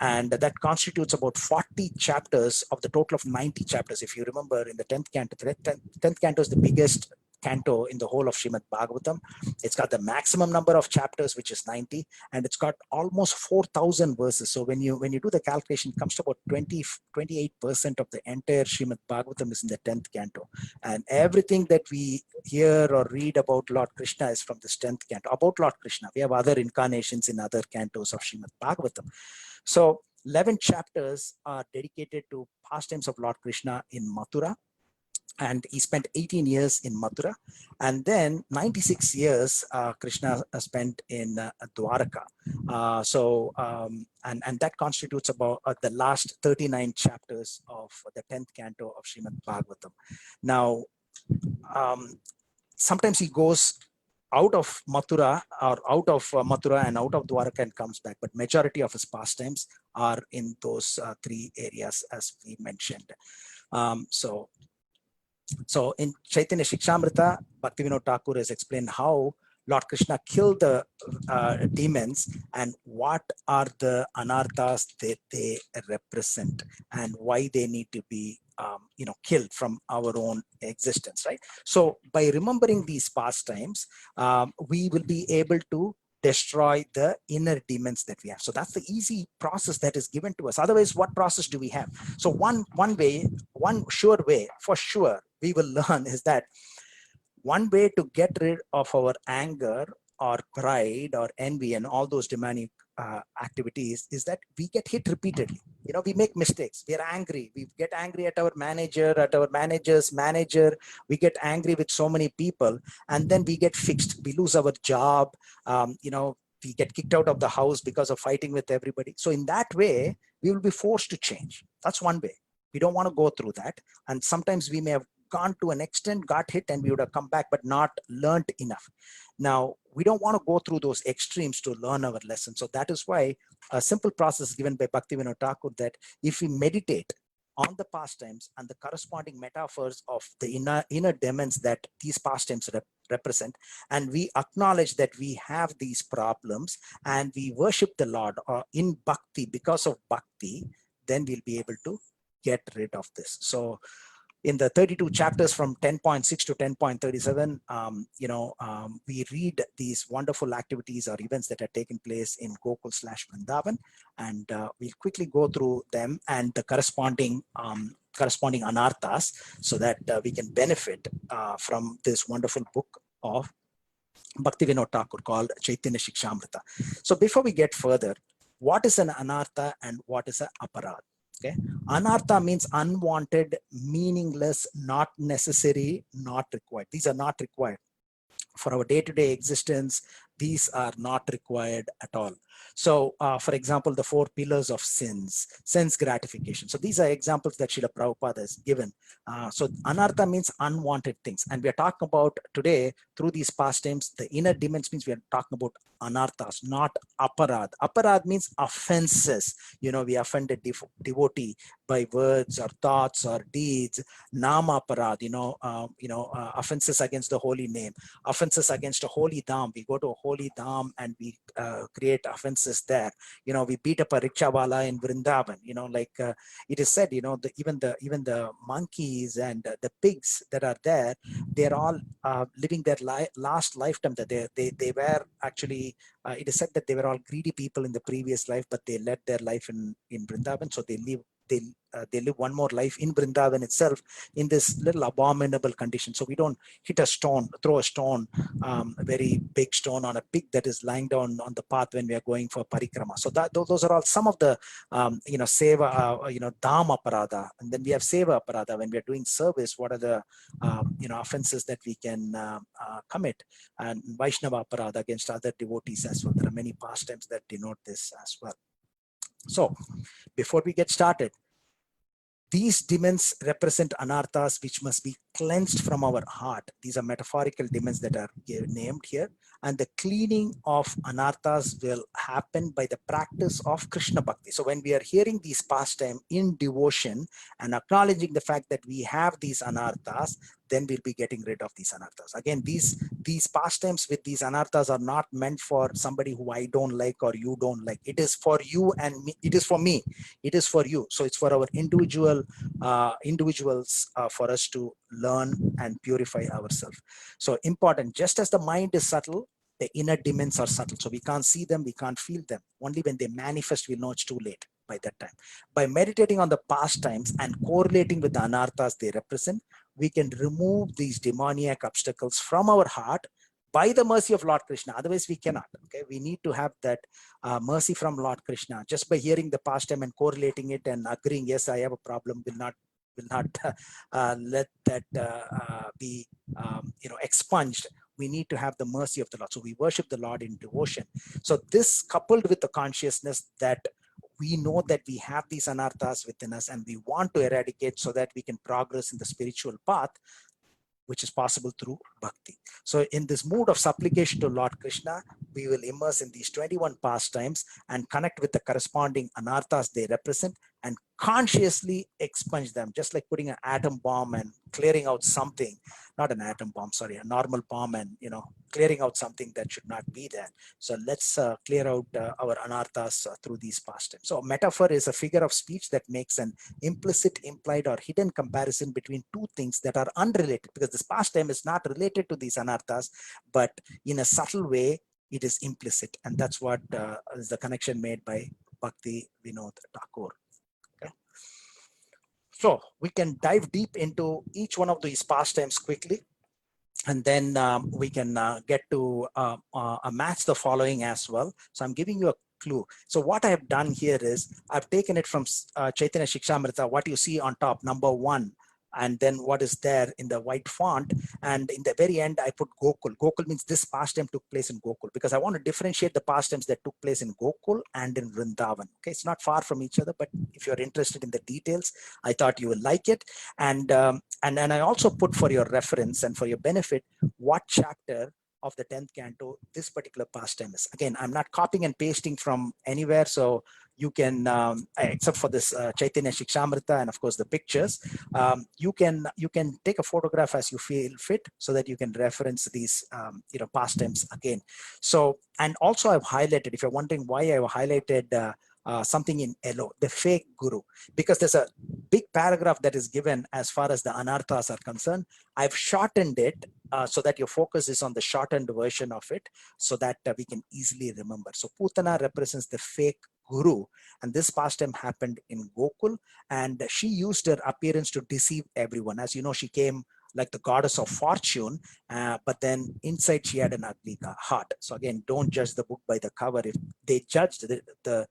And that constitutes about 40 chapters of the total of 90 chapters. If you remember, in the 10th canto, 10th canto is the biggest canto in the whole of Srimad Bhagavatam. It's got the maximum number of chapters, which is 90, and it's got almost 4,000 verses. So when you do the calculation, it comes to about 28% of the entire Srimad Bhagavatam is in the 10th canto. And everything that we hear or read about Lord Krishna is from this 10th canto, about Lord Krishna. We have other incarnations in other cantos of Srimad Bhagavatam. So 11 chapters are dedicated to pastimes of Lord Krishna in Mathura. And he spent 18 years in Mathura, and then 96 years Krishna spent in Dwaraka. And that constitutes about the last 39 chapters of the 10th canto of Srimad Bhagavatam. Now, sometimes he goes out of Mathura or out of Mathura and out of Dwaraka and comes back, but majority of his pastimes are in those three areas as we mentioned. So in Chaitanya Shikshamrita, Bhaktivinoda Thakur has explained how Lord Krishna killed the demons and what are the anarthas that they represent and why they need to be killed from our own existence, right? So by remembering these pastimes, we will be able to destroy the inner demons that we have. So that's the easy process that is given to us. Otherwise, what process do we have? So one sure way for sure we will learn is that one way to get rid of our anger or pride or envy and all those demonic activities is that we get hit repeatedly. We make mistakes. We are angry. We get angry at our manager, at our manager's manager. We get angry with so many people, and then we get fixed. We lose our job. We get kicked out of the house because of fighting with everybody. So in that way, we will be forced to change. That's one way. We don't want to go through that. And sometimes we may have gone to an extent, got hit, and we would have come back, but not learned enough. Now, we don't want to go through those extremes to learn our lesson. So that is why a simple process given by Bhaktivinoda Thakur that if we meditate on the pastimes and the corresponding metaphors of the inner demons that these pastimes represent, and we acknowledge that we have these problems and we worship the Lord in bhakti, because of bhakti, then we'll be able to get rid of this. So in the 32 chapters from 10.6 to 10.37, we read these wonderful activities or events that are taking place in Gokul / Vrindavan, and we'll quickly go through them and the corresponding anarthas, so that we can benefit from this wonderful book of Bhaktivinoda Thakur called Chaitanya Shikshamrita. So before we get further, what is an anartha and what is an aparad? Okay, anartha means unwanted, meaningless, not necessary, not required. These are not required for our day-to-day existence. These are not required at all. So for example, the 4 pillars of sense gratification. So these are examples that Srila Prabhupada has given. So anartha means unwanted things. And we are talking about today through these pastimes, the inner demons means we are talking about anarthas, not aparad. Aparad means offenses. We offend a devotee by words or thoughts or deeds. Nama aparad, offenses against the holy name, offenses against a holy dham. We go to a holy dham and we create offenses there. We beat up a rickshawala in Vrindavan. It is said, even the monkeys and the pigs that are there, they're all living their last lifetime. That they were actually, it is said that they were all greedy people in the previous life, but they led their life in Vrindavan. So they live one more life in Vrindavan itself in this little abominable condition. So we don't throw a stone, a very big stone on a pig that is lying down on the path when we are going for parikrama. So those are all some of the seva, dham aparada. And then we have seva aparada. When we are doing service, what are the offenses that we can commit? And Vaishnava aparada against other devotees as well. There are many pastimes that denote this as well. So before we get started, these demons represent anarthas which must be cleansed from our heart. These are metaphorical demons that are named here. And the cleaning of anarthas will happen by the practice of Krishna Bhakti. So when we are hearing these pastimes in devotion and acknowledging the fact that we have these anarthas, then we'll be getting rid of these anarthas. Again, these pastimes with these anarthas are not meant for somebody who I don't like or you don't like. It is for you and me. It is for me. It is for you. So it's for our individuals for us to learn and purify ourselves. So important, just as the mind is subtle, the inner demons are subtle. So we can't see them, we can't feel them. Only when they manifest, we'll know it's too late by that time. By meditating on the pastimes and correlating with the anarthas they represent, we can remove these demoniac obstacles from our heart by the mercy of Lord Krishna. Otherwise, we cannot. Okay, we need to have that mercy from Lord Krishna. Just by hearing the pastime and correlating it and agreeing, yes, I have a problem, will not let that be expunged. We need to have the mercy of the Lord. So we worship the Lord in devotion. So this, coupled with the consciousness that we know that we have these anarthas within us and we want to eradicate so that we can progress in the spiritual path, which is possible through bhakti. So in this mood of supplication to Lord Krishna, we will immerse in these 21 pastimes and connect with the corresponding anarthas they represent and consciously expunge them, just like putting an atom bomb and clearing out something, not an atom bomb, sorry, a normal bomb, and clearing out something that should not be there. So let's clear out our anarthas through these pastimes. So a metaphor is a figure of speech that makes an implicit, implied, or hidden comparison between two things that are unrelated, because this pastime is not related to these anarthas, but in a subtle way it is implicit, and that's what is the connection made by Bhakti Vinod Thakur. Okay, so we can dive deep into each one of these pastimes quickly, and then we can get to match the following as well. So I'm giving you a clue. So what I have done here is I've taken it from Chaitanya Shikshamrita, what you see on top, number 1, and then what is there in the white font, and in the very end I put Gokul. Gokul means this pastime took place in Gokul, because I want to differentiate the pastimes that took place in Gokul and in Vrindavan. Okay, it's not far from each other, but if you're interested in the details, I thought you will like it. And I also put, for your reference and for your benefit, what chapter of the 10th canto this particular pastime is. Again, I'm not copying and pasting from anywhere, so you can, except for this Chaitanya Shikshamrita and of course the pictures, you can take a photograph as you feel fit, so that you can reference these pastimes again. So, and also I've highlighted, if you're wondering why I've highlighted something in yellow, the fake guru, because there's a big paragraph that is given as far as the anarthas are concerned. I've shortened it so that your focus is on the shortened version of it, so that we can easily remember. So Putana represents the fake guru, and this pastime happened in Gokul, and she used her appearance to deceive everyone. As you know, she came like the goddess of fortune, but then inside she had an ugly heart. So again, don't judge the book by the cover. If they judged the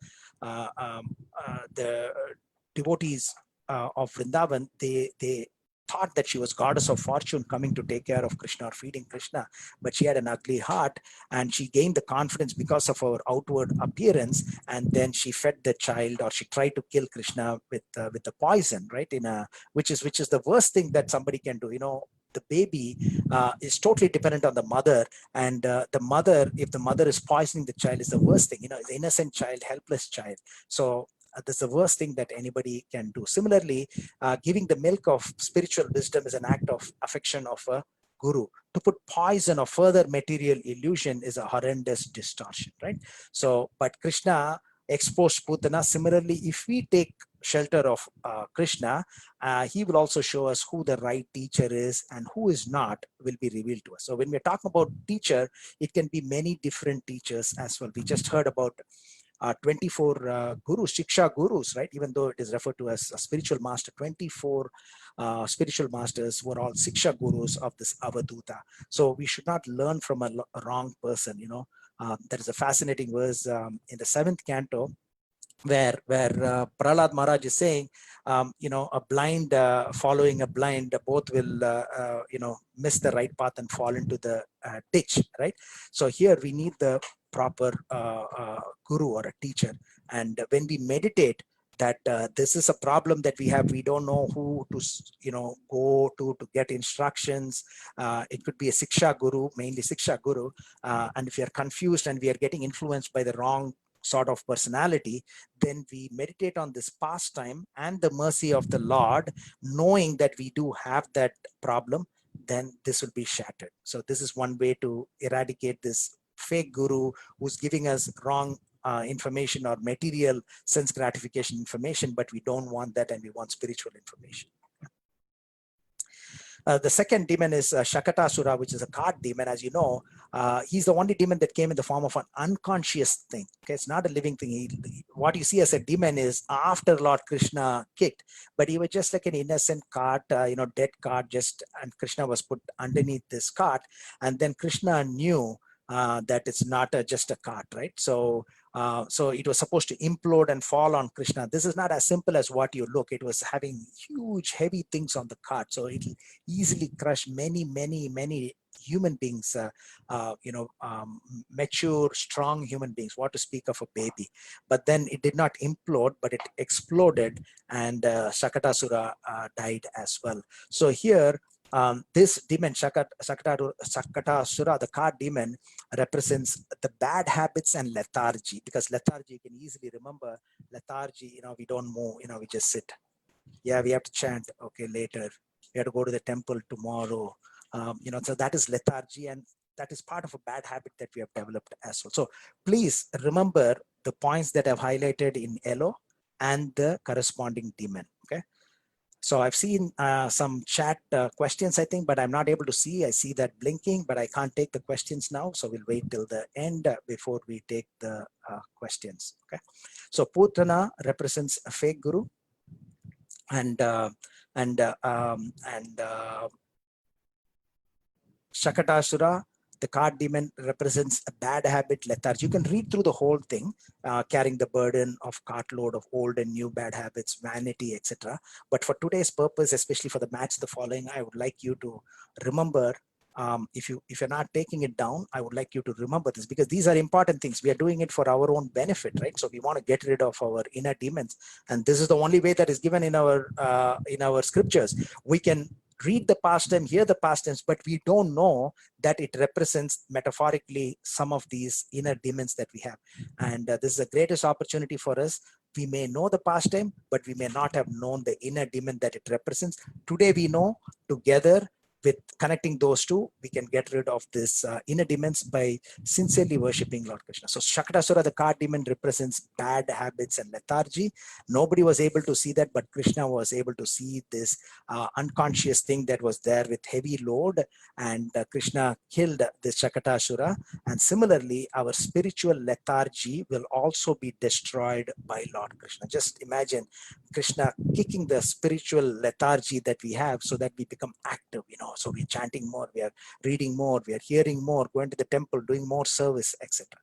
devotees of Vrindavan, they thought that she was goddess of fortune coming to take care of Krishna or feeding Krishna, but she had an ugly heart, and she gained the confidence because of her outward appearance, and then she fed the child, or she tried to kill Krishna with the poison, right? Which is the worst thing that somebody can do. The baby is totally dependent on the mother, and the mother, if the mother is poisoning the child, is the worst thing. The innocent child, helpless child. So that's the worst thing that anybody can do. Similarly, giving the milk of spiritual wisdom is an act of affection of a guru. To put poison or further material illusion is a horrendous distortion, right? So, but Krishna exposed Putana. Similarly, if we take shelter of Krishna, he will also show us who the right teacher is, and who is not will be revealed to us. So when we're talking about teacher, it can be many different teachers as well. We just heard about 24 gurus, Shiksha gurus, right? Even though it is referred to as a spiritual master, 24 spiritual masters were all Shiksha gurus of this Avaduta. So we should not learn from a wrong person. There is a fascinating verse in the 7th canto, where Prahlad Maharaj is saying, a blind following a blind, both will miss the right path and fall into the ditch, right? So here we need the proper guru or a teacher, and when we meditate that this is a problem that we have, we don't know who to go to get instructions. It could be a Siksha guru, mainly Siksha guru, and if we are confused and we are getting influenced by the wrong sort of personality, then we meditate on this pastime and the mercy of the Lord, knowing that we do have that problem, then this will be shattered. So this is one way to eradicate this fake guru who's giving us wrong information or material sense gratification information, but we don't want that, and we want spiritual information. The second demon is Shakatasura, which is a card demon. As you know, he's the only demon that came in the form of an unconscious thing. Okay, it's not a living thing. What you see as a demon is after Lord Krishna kicked, but he was just like an innocent cart, dead cart, and Krishna was put underneath this cart, and then Krishna knew that it's not just a cart, right? So it was supposed to implode and fall on Krishna. This is not as simple as what you look. It was having huge, heavy things on the cart, so it will easily crush many human beings, mature, strong human beings. What to speak of a baby? But then it did not implode, but it exploded, and Shakatasura died as well. So here, this demon Shakatasura, the card demon, represents the bad habits and lethargy. Because lethargy, you can easily remember lethargy. We don't move. We just sit. Yeah, we have to chant. Okay, later. We have to go to the temple tomorrow. So that is lethargy, and that is part of a bad habit that we have developed as well. So please remember the points that I've highlighted in yellow and the corresponding demon. Okay. So I've seen some chat questions, I think, but I'm not able to see. I see that blinking, but I can't take the questions now. So we'll wait till the end before we take the questions. Okay. So Putana represents a fake guru, and Shakatasura, the card demon, represents a bad habit, lethargy. You can read through the whole thing, carrying the burden of cartload of old and new bad habits, vanity, etc. But for today's purpose, especially for the match the following, I would like you to remember, if you're not taking it down, I would like you to remember this, because these are important things. We are doing it for our own benefit, right? So we want to get rid of our inner demons, and this is the only way that is given in our scriptures. We can read the past tense, hear the past tense, but we don't know that it represents metaphorically some of these inner demons that we have. And this is the greatest opportunity for us. We may know the past time, but we may not have known the inner demon that it represents. Today we know. Together, with connecting those two, we can get rid of this inner demons by sincerely worshipping Lord Krishna. So Shakatasura, the card demon, represents bad habits and lethargy. Nobody was able to see that, but Krishna was able to see this unconscious thing that was there with heavy load, and Krishna killed this Shakatasura. And similarly, our spiritual lethargy will also be destroyed by Lord Krishna. Just imagine Krishna kicking the spiritual lethargy that we have, so that we become active. So we're chanting more, we are reading more, we are hearing more, going to the temple, doing more service, etc.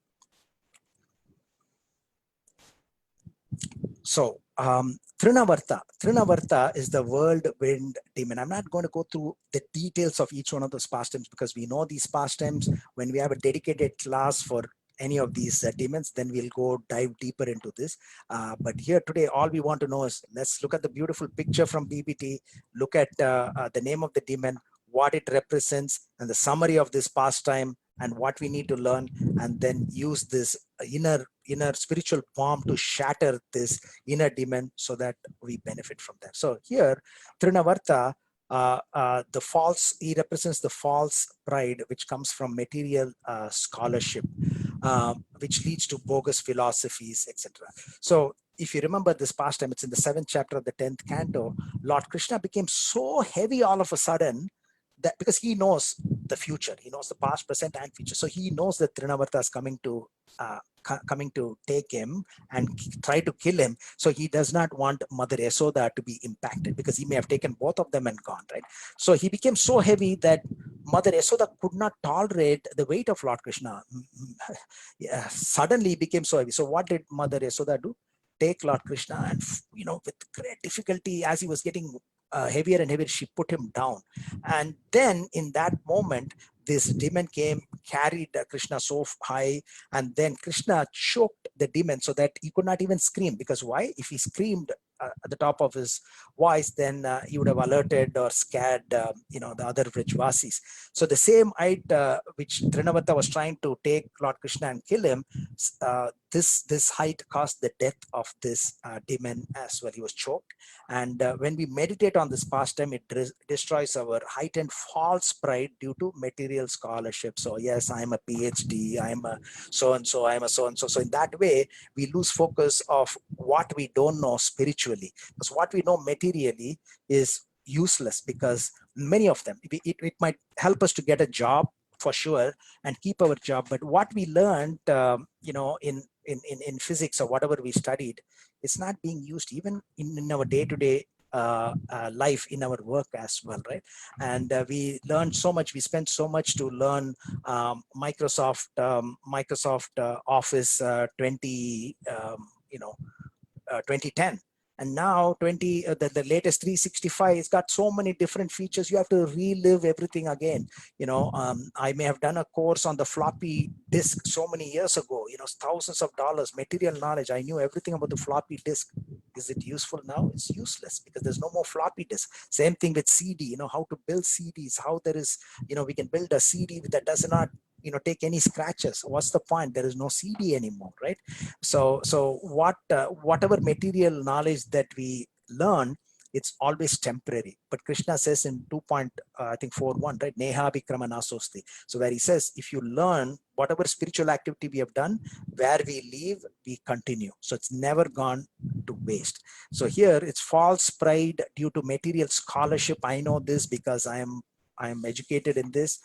So Trinavarta is the whirlwind demon. I'm not going to go through the details of each one of those pastimes, because we know these pastimes. When we have a dedicated class for any of these demons, then we'll go dive deeper into this. But here today, all we want to know is, let's look at the beautiful picture from BBT, look at the name of the demon, what it represents, and the summary of this pastime, and what we need to learn, and then use this inner spiritual bomb to shatter this inner demon, so that we benefit from that. So here, Trinavarta, he represents the false pride which comes from material scholarship, which leads to bogus philosophies, etc. So if you remember this pastime, it's in the 7th chapter of the 10th canto. Lord Krishna became so heavy all of a sudden, that because he knows the future, he knows the past, present, and future. So he knows that Trinavarta is coming to take him and try to kill him. So he does not want Mother Yasoda to be impacted, because he may have taken both of them and gone, right? So he became so heavy that Mother Yasoda could not tolerate the weight of Lord Krishna. Yeah, suddenly he became so heavy. So what did Mother Yasoda do? Take Lord Krishna, and with great difficulty, as he was getting heavier and heavier, she put him down. And then in that moment, this demon came, carried Krishna so high, and then Krishna choked the demon so that he could not even scream. Because why? If he screamed at the top of his voice, then he would have alerted or scared the other Vrajvasis. So the same height which Trinavarta was trying to take Lord Krishna and kill him, this height caused the death of this demon as well. He was choked. And when we meditate on this pastime, it destroys our heightened false pride due to material scholarship. So yes, I'm a PhD, I'm a so-and-so, I'm a so-and-so. So in that way, we lose focus of what we don't know spiritually. Because what we know materially is useless, because many of them, it might help us to get a job for sure and keep our job. But what we learned, in physics or whatever we studied, it's not being used even in our day-to-day life, in our work as well, right? And we learned so much. We spent so much to learn Microsoft Office 2010. And now the latest 365, it's got so many different features. You have to relive everything again. I may have done a course on the floppy disk so many years ago, thousands of dollars, material knowledge. I knew everything about the floppy disk. Is it useful now? It's useless, because there's no more floppy disk. Same thing with CD, how to build CDs, how there is, we can build a CD that does not, take any scratches. What's the point? There is no CD anymore, right? So whatever material knowledge that we learn, it's always temporary. But Krishna says in 2.41, right? Neha Vikrama Nasosti. So where he says, if you learn whatever spiritual activity we have done, where we leave, we continue. So it's never gone to waste. So here it's false pride due to material scholarship. I know this because I am educated in this.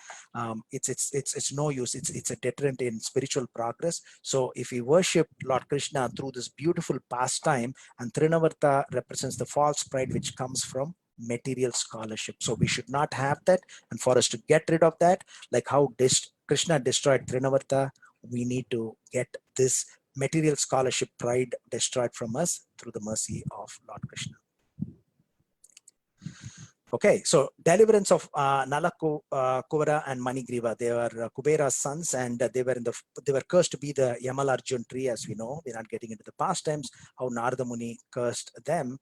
It's no use. It's a deterrent in spiritual progress. So if we worship Lord Krishna through this beautiful pastime, and Trinavarta represents the false pride which comes from material scholarship. So we should not have that. And for us to get rid of that, like how Krishna destroyed Trinavarta, we need to get this material scholarship pride destroyed from us through the mercy of Lord Krishna. Okay, so deliverance of Nala, Kuvara and Manigriva. They were Kubera's sons, and they were cursed to be the Yamalarjun tree, as we know. We're not getting into the past times, how Narada Muni cursed them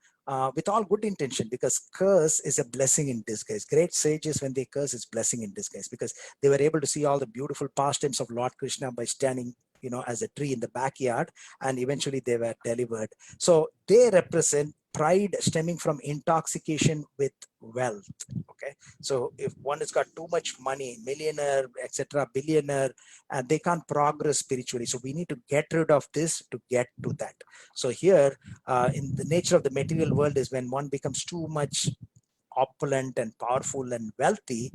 with all good intention, because curse is a blessing in disguise. Great sages, when they curse, it's blessing in disguise, because they were able to see all the beautiful pastimes of Lord Krishna by standing, as a tree in the backyard, and eventually they were delivered. So they represent pride stemming from intoxication with wealth. Okay, so if one has got too much money, millionaire, etc., billionaire, and they can't progress spiritually. So we need to get rid of this to get to that. So here, in the nature of the material world, is when one becomes too much opulent and powerful and wealthy,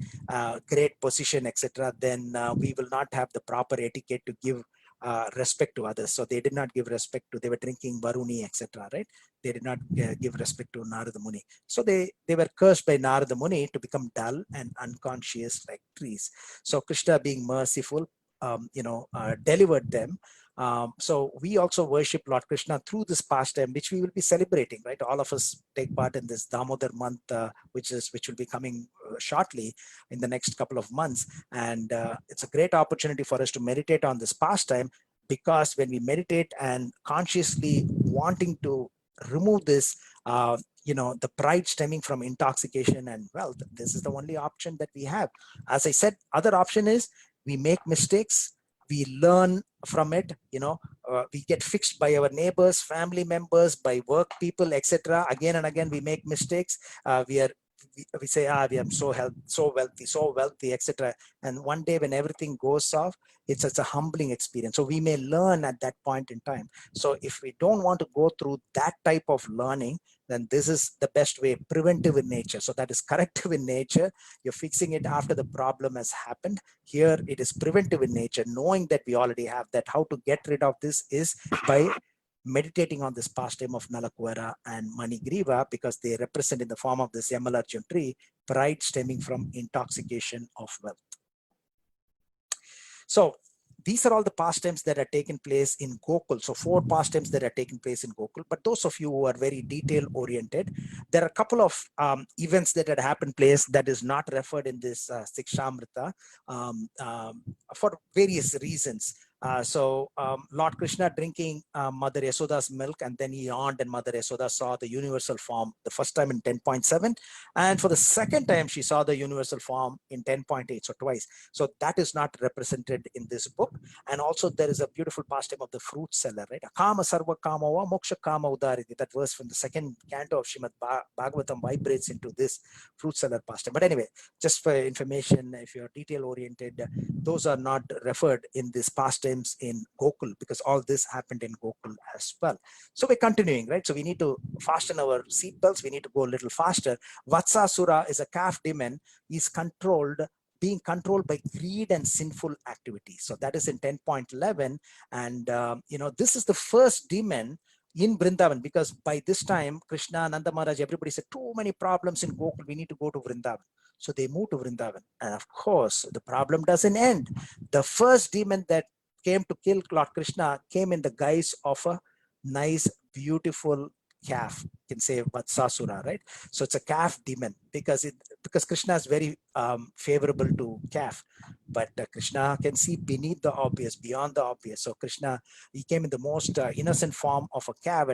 great position, etc., then we will not have the proper etiquette to give respect to others. So they did not give respect to, they were drinking Varuni, etc., right? They did not give respect to Narada Muni. So they were cursed by Narada Muni to become dull and unconscious like trees. So Krishna, being merciful, delivered them. So we also worship Lord Krishna through this pastime, which we will be celebrating, right? All of us take part in this Damodar month, which will be coming shortly in the next couple of months. And it's a great opportunity for us to meditate on this pastime, because when we meditate and consciously wanting to remove this, the pride stemming from intoxication and wealth, this is the only option that we have. As I said, other option is we make mistakes, we learn from it, we get fixed by our neighbors, family members, by work people, etc. Again and again we make mistakes. We say, we are so wealthy, etc. And one day when everything goes off, it's a humbling experience. So we may learn at that point in time. So if we don't want to go through that type of learning, then this is the best way, preventive in nature. So that is corrective in nature. You're fixing it after the problem has happened. Here it is preventive in nature, knowing that we already have that. How to get rid of this is by meditating on this pastime of Nalakuvara and Manigriva, because they represent in the form of this Yamalarjun tree, pride stemming from intoxication of wealth. So these are all the pastimes that are taken place in Gokul. So 4 pastimes that are taken place in Gokul. But those of you who are very detail oriented, there are a couple of events that had happened place that is not referred in this Shikshamrita for various reasons. Lord Krishna drinking Mother Yasoda's milk, and then he yawned, and Mother Yasoda saw the universal form the first time in 10.7, and for the second time she saw the universal form in 10.8, so twice. So that is not represented in this book. And also there is a beautiful pastime of the fruit seller, right? Akama sarva kama va moksha kama udariti. That verse from the second canto of Srimad Bhagavatam vibrates into this fruit seller pastime. But anyway, just for information, if you're detail oriented, those are not referred in this pastime pastimes in Gokul, because all this happened in Gokul as well. So we're continuing, right? So we need to fasten our seatbelts. We need to go a little faster. Vatsasura is a calf demon. He's being controlled by greed and sinful activity. So that is in 10.11. And, this is the first demon in Vrindavan, because by this time, Krishna, Nanda Maharaj, everybody said, too many problems in Gokul, we need to go to Vrindavan. So they moved to Vrindavan. And of course, the problem doesn't end. The first demon that came to kill Lord Krishna came in the guise of a nice, beautiful calf. You can say Vatsasura, right? So it's a calf demon because Krishna is very favorable to calf. But Krishna can see beneath the obvious, beyond the obvious. So Krishna, he came in the most innocent form of a calf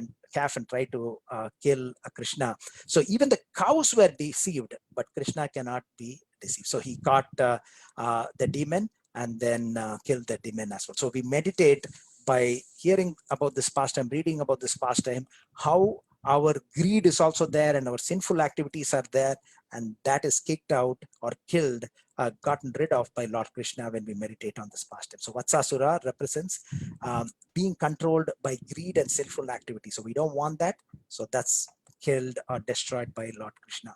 and tried to kill Krishna. So even the cows were deceived, but Krishna cannot be deceived. So he caught the demon and then killed the demon as well. So we meditate by hearing about this pastime, reading about this pastime, how our greed is also there and our sinful activities are there, and that is kicked out or killed, gotten rid of by Lord Krishna when we meditate on this pastime. So Vatsasura represents being controlled by greed and sinful activity. So we don't want that. So that's killed or destroyed by Lord Krishna.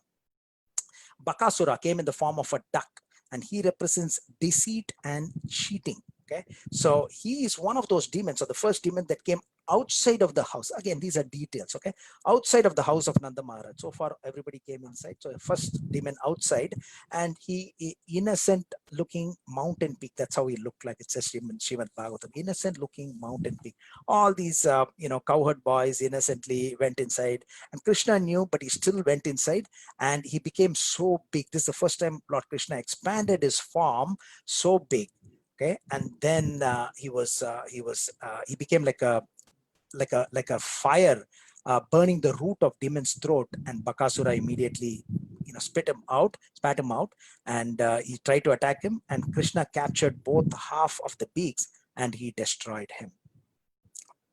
Bakasura came in the form of a duck, and he represents deceit and cheating. Okay, so he is one of those demons. So the first demon that came outside of the house. Again, these are details. Okay, outside of the house of Nanda Maharaj. So far, everybody came inside. So the first demon outside, and he innocent looking mountain peak. That's how he looked like. It says in Srimad Bhagavatam, innocent looking mountain peak. All these cowherd boys innocently went inside, and Krishna knew, but he still went inside, and he became so big. This is the first time Lord Krishna expanded his form so big. Okay, and then he became like a fire burning the root of demon's throat, and Bakasura immediately spat him out, and he tried to attack him, and Krishna captured both half of the beaks and he destroyed him.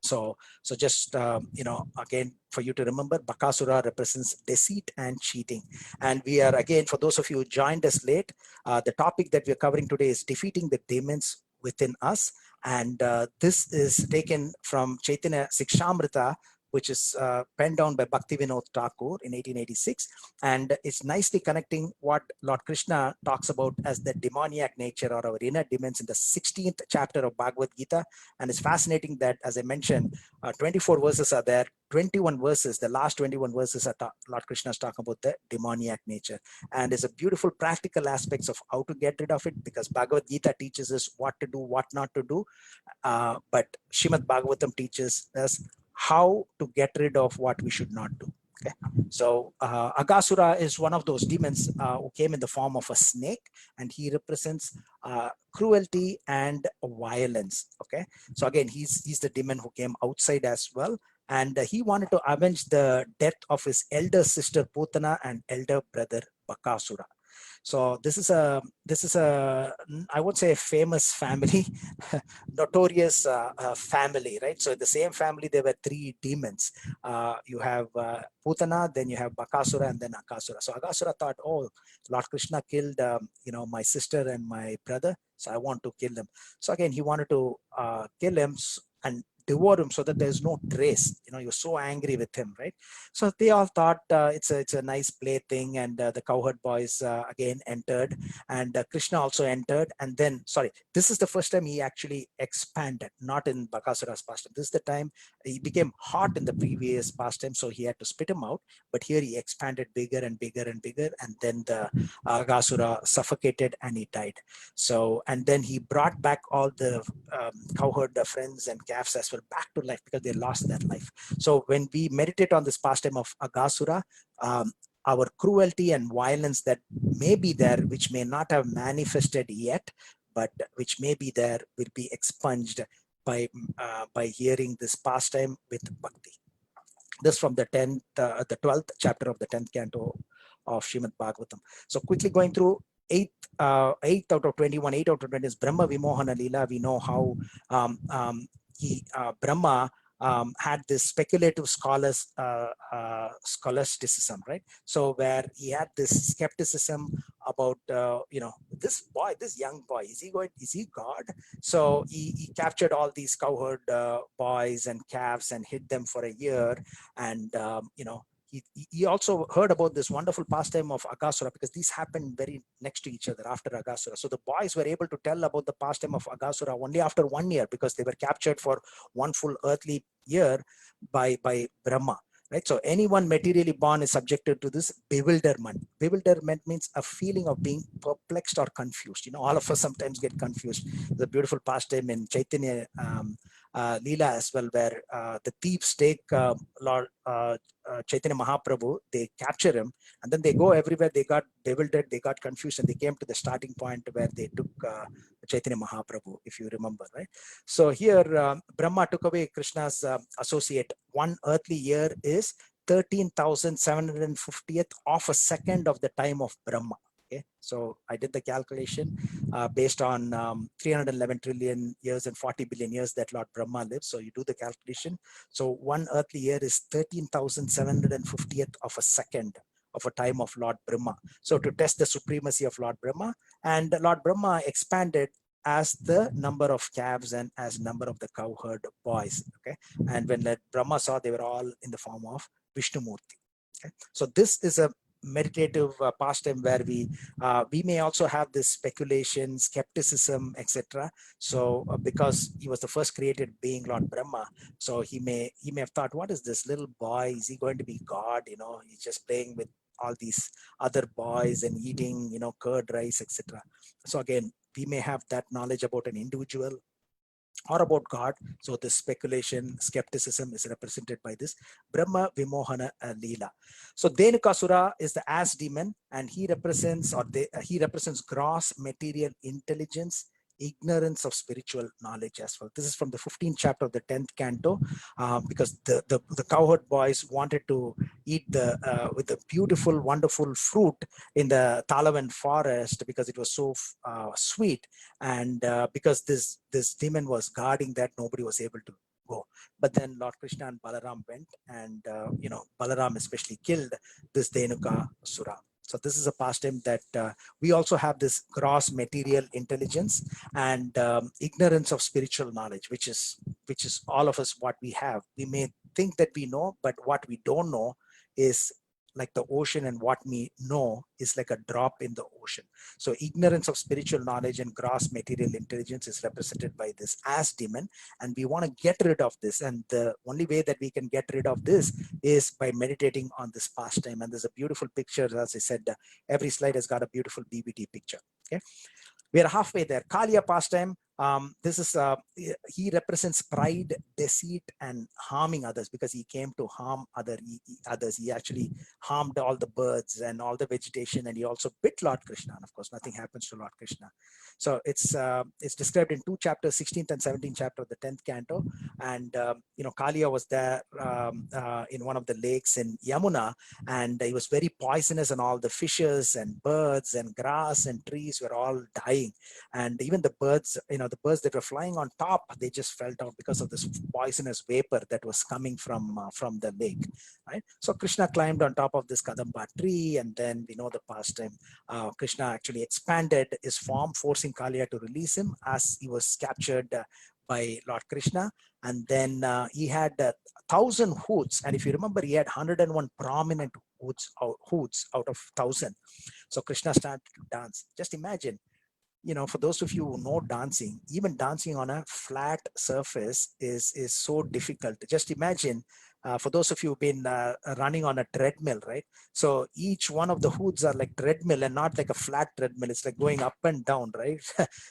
So just, again, for you to remember, Bakasura represents deceit and cheating. And we are, again, for those of you who joined us late, the topic that we're covering today is defeating the demons within us. And this is taken from Chaitanya Shikshamrita, which is penned down by Bhaktivinoda Thakur in 1886. And it's nicely connecting what Lord Krishna talks about as the demoniac nature or our inner demons in the 16th chapter of Bhagavad Gita. And it's fascinating that, as I mentioned, 24 verses are there. 21 verses, the last 21 verses are Lord Krishna's talking about the demoniac nature. And it's a beautiful practical aspects of how to get rid of it, because Bhagavad Gita teaches us what to do, what not to do. But Srimad Bhagavatam teaches us how to get rid of what we should not do. Okay, so Agasura is one of those demons who came in the form of a snake, and he represents cruelty and violence. Okay, so again, he's the demon who came outside as well, and he wanted to avenge the death of his elder sister Putana and elder brother Bakasura. So this is a I would say a famous family, notorious family, right? So in the same family there were three demons. You have Putana, then you have Bakasura, and then Akasura. So Akasura thought, oh, Lord Krishna killed my sister and my brother, so I want to kill them. So again, he wanted to kill him and devour him so that there's no trace. You're so angry with him, right? So they all thought it's a nice plaything, and the cowherd boys again entered, and Krishna also entered. And then, this is the first time he actually expanded, not in Bakasura's pastime. This is the time he became hot in the previous pastime, so he had to spit him out. But here he expanded bigger and bigger and bigger, and then the Agasura suffocated and he died. So, and then he brought back all the cowherd friends and calves as well back to life, because they lost their life. So when we meditate on this pastime of Agasura, our cruelty and violence that may be there, which may not have manifested yet, but which may be there, will be expunged by hearing this pastime with bhakti. This from the 12th chapter of the 10th canto of Srimad Bhagavatam. So quickly going through 8 out of 21, 8 out of 20 is Brahma Vimohana Leela. We know how Brahma had this speculative scholasticism, right? So where he had this skepticism about this young boy. Is he God? So he captured all these cowherd boys and calves and hid them for a year. And he also heard about this wonderful pastime of Aghasura, because these happened very next to each other after Aghasura. So the boys were able to tell about the pastime of Aghasura only after 1 year, because they were captured for one full earthly year by Brahma. Right? So anyone materially born is subjected to this bewilderment. Bewilderment means a feeling of being perplexed or confused. All of us sometimes get confused. The beautiful pastime in Chaitanya Leela as well, where the thieves take Lord Chaitanya Mahaprabhu, they capture him, and then they go everywhere. They got bewildered, they got confused, and they came to the starting point where they took Chaitanya Mahaprabhu, if you remember, right? So here, Brahma took away Krishna's associate. 1 earthly year is 13,750th of a second of the time of Brahma. Okay, so I did the calculation based on 311 trillion years and 40 billion years that Lord Brahma lived. So you do the calculation. So 1 earthly year is 13,750th of a second of a time of Lord Brahma. So to test the supremacy of Lord Brahma, and Lord Brahma expanded as the number of calves and as number of the cowherd boys. Okay, and when Brahma saw, they were all in the form of Vishnumurti. Okay, so this is a meditative pastime where we may also have this speculation, skepticism, etc. So because he was the first created being, Lord Brahma, so he may have thought, what is this little boy? Is he going to be God? He's just playing with all these other boys and eating curd rice, etc. So again, we may have that knowledge about an individual or about God. So the speculation, skepticism is represented by this Brahma Vimohana Leela. So Dhenukasura is the ass demon, and he represents gross material intelligence, ignorance of spiritual knowledge as well. This is from the 15th chapter of the 10th canto, because the cowherd boys wanted to eat with the beautiful, wonderful fruit in the Talavan forest because it was so sweet, and because this demon was guarding that, nobody was able to go. But then Lord Krishna and Balaram went, and Balaram especially killed this Dhenuka Sura. So this is a pastime that we also have this gross material intelligence and ignorance of spiritual knowledge, which is all of us what we have. We may think that we know, but what we don't know is like the ocean, and what we know is like a drop in the ocean. So ignorance of spiritual knowledge and gross material intelligence is represented by this ass demon, and we want to get rid of this. And the only way that we can get rid of this is by meditating on this pastime. And there's a beautiful picture, as I said, every slide has got a beautiful BBT picture. Okay, we are halfway there. Kaliya pastime. This is he represents pride, deceit, and harming others, because he came to harm others. He actually harmed all the birds and all the vegetation, and he also bit Lord Krishna. And of course, nothing happens to Lord Krishna. So it's described in 2 chapters, 16th and 17th chapter of the 10th canto. And Kaliya was there in one of the lakes in Yamuna, and he was very poisonous, and all the fishes and birds and grass and trees were all dying. And even the birds, the birds that were flying on top, they just fell down because of this poisonous vapor that was coming from the lake, right? So Krishna climbed on top of this Kadamba tree, and then we know the pastime. Krishna actually expanded his form, forcing Kaliya to release him as he was captured by Lord Krishna. And then he had 1,000 hoods, and if you remember, he had 101 prominent hoods out of 1,000. So Krishna started to dance. Just imagine, for those of you who know dancing, even dancing on a flat surface is so difficult. Just imagine, for those of you who've been running on a treadmill, right? So each one of the hoods are like treadmill, and not like a flat treadmill. It's like going up and down, right?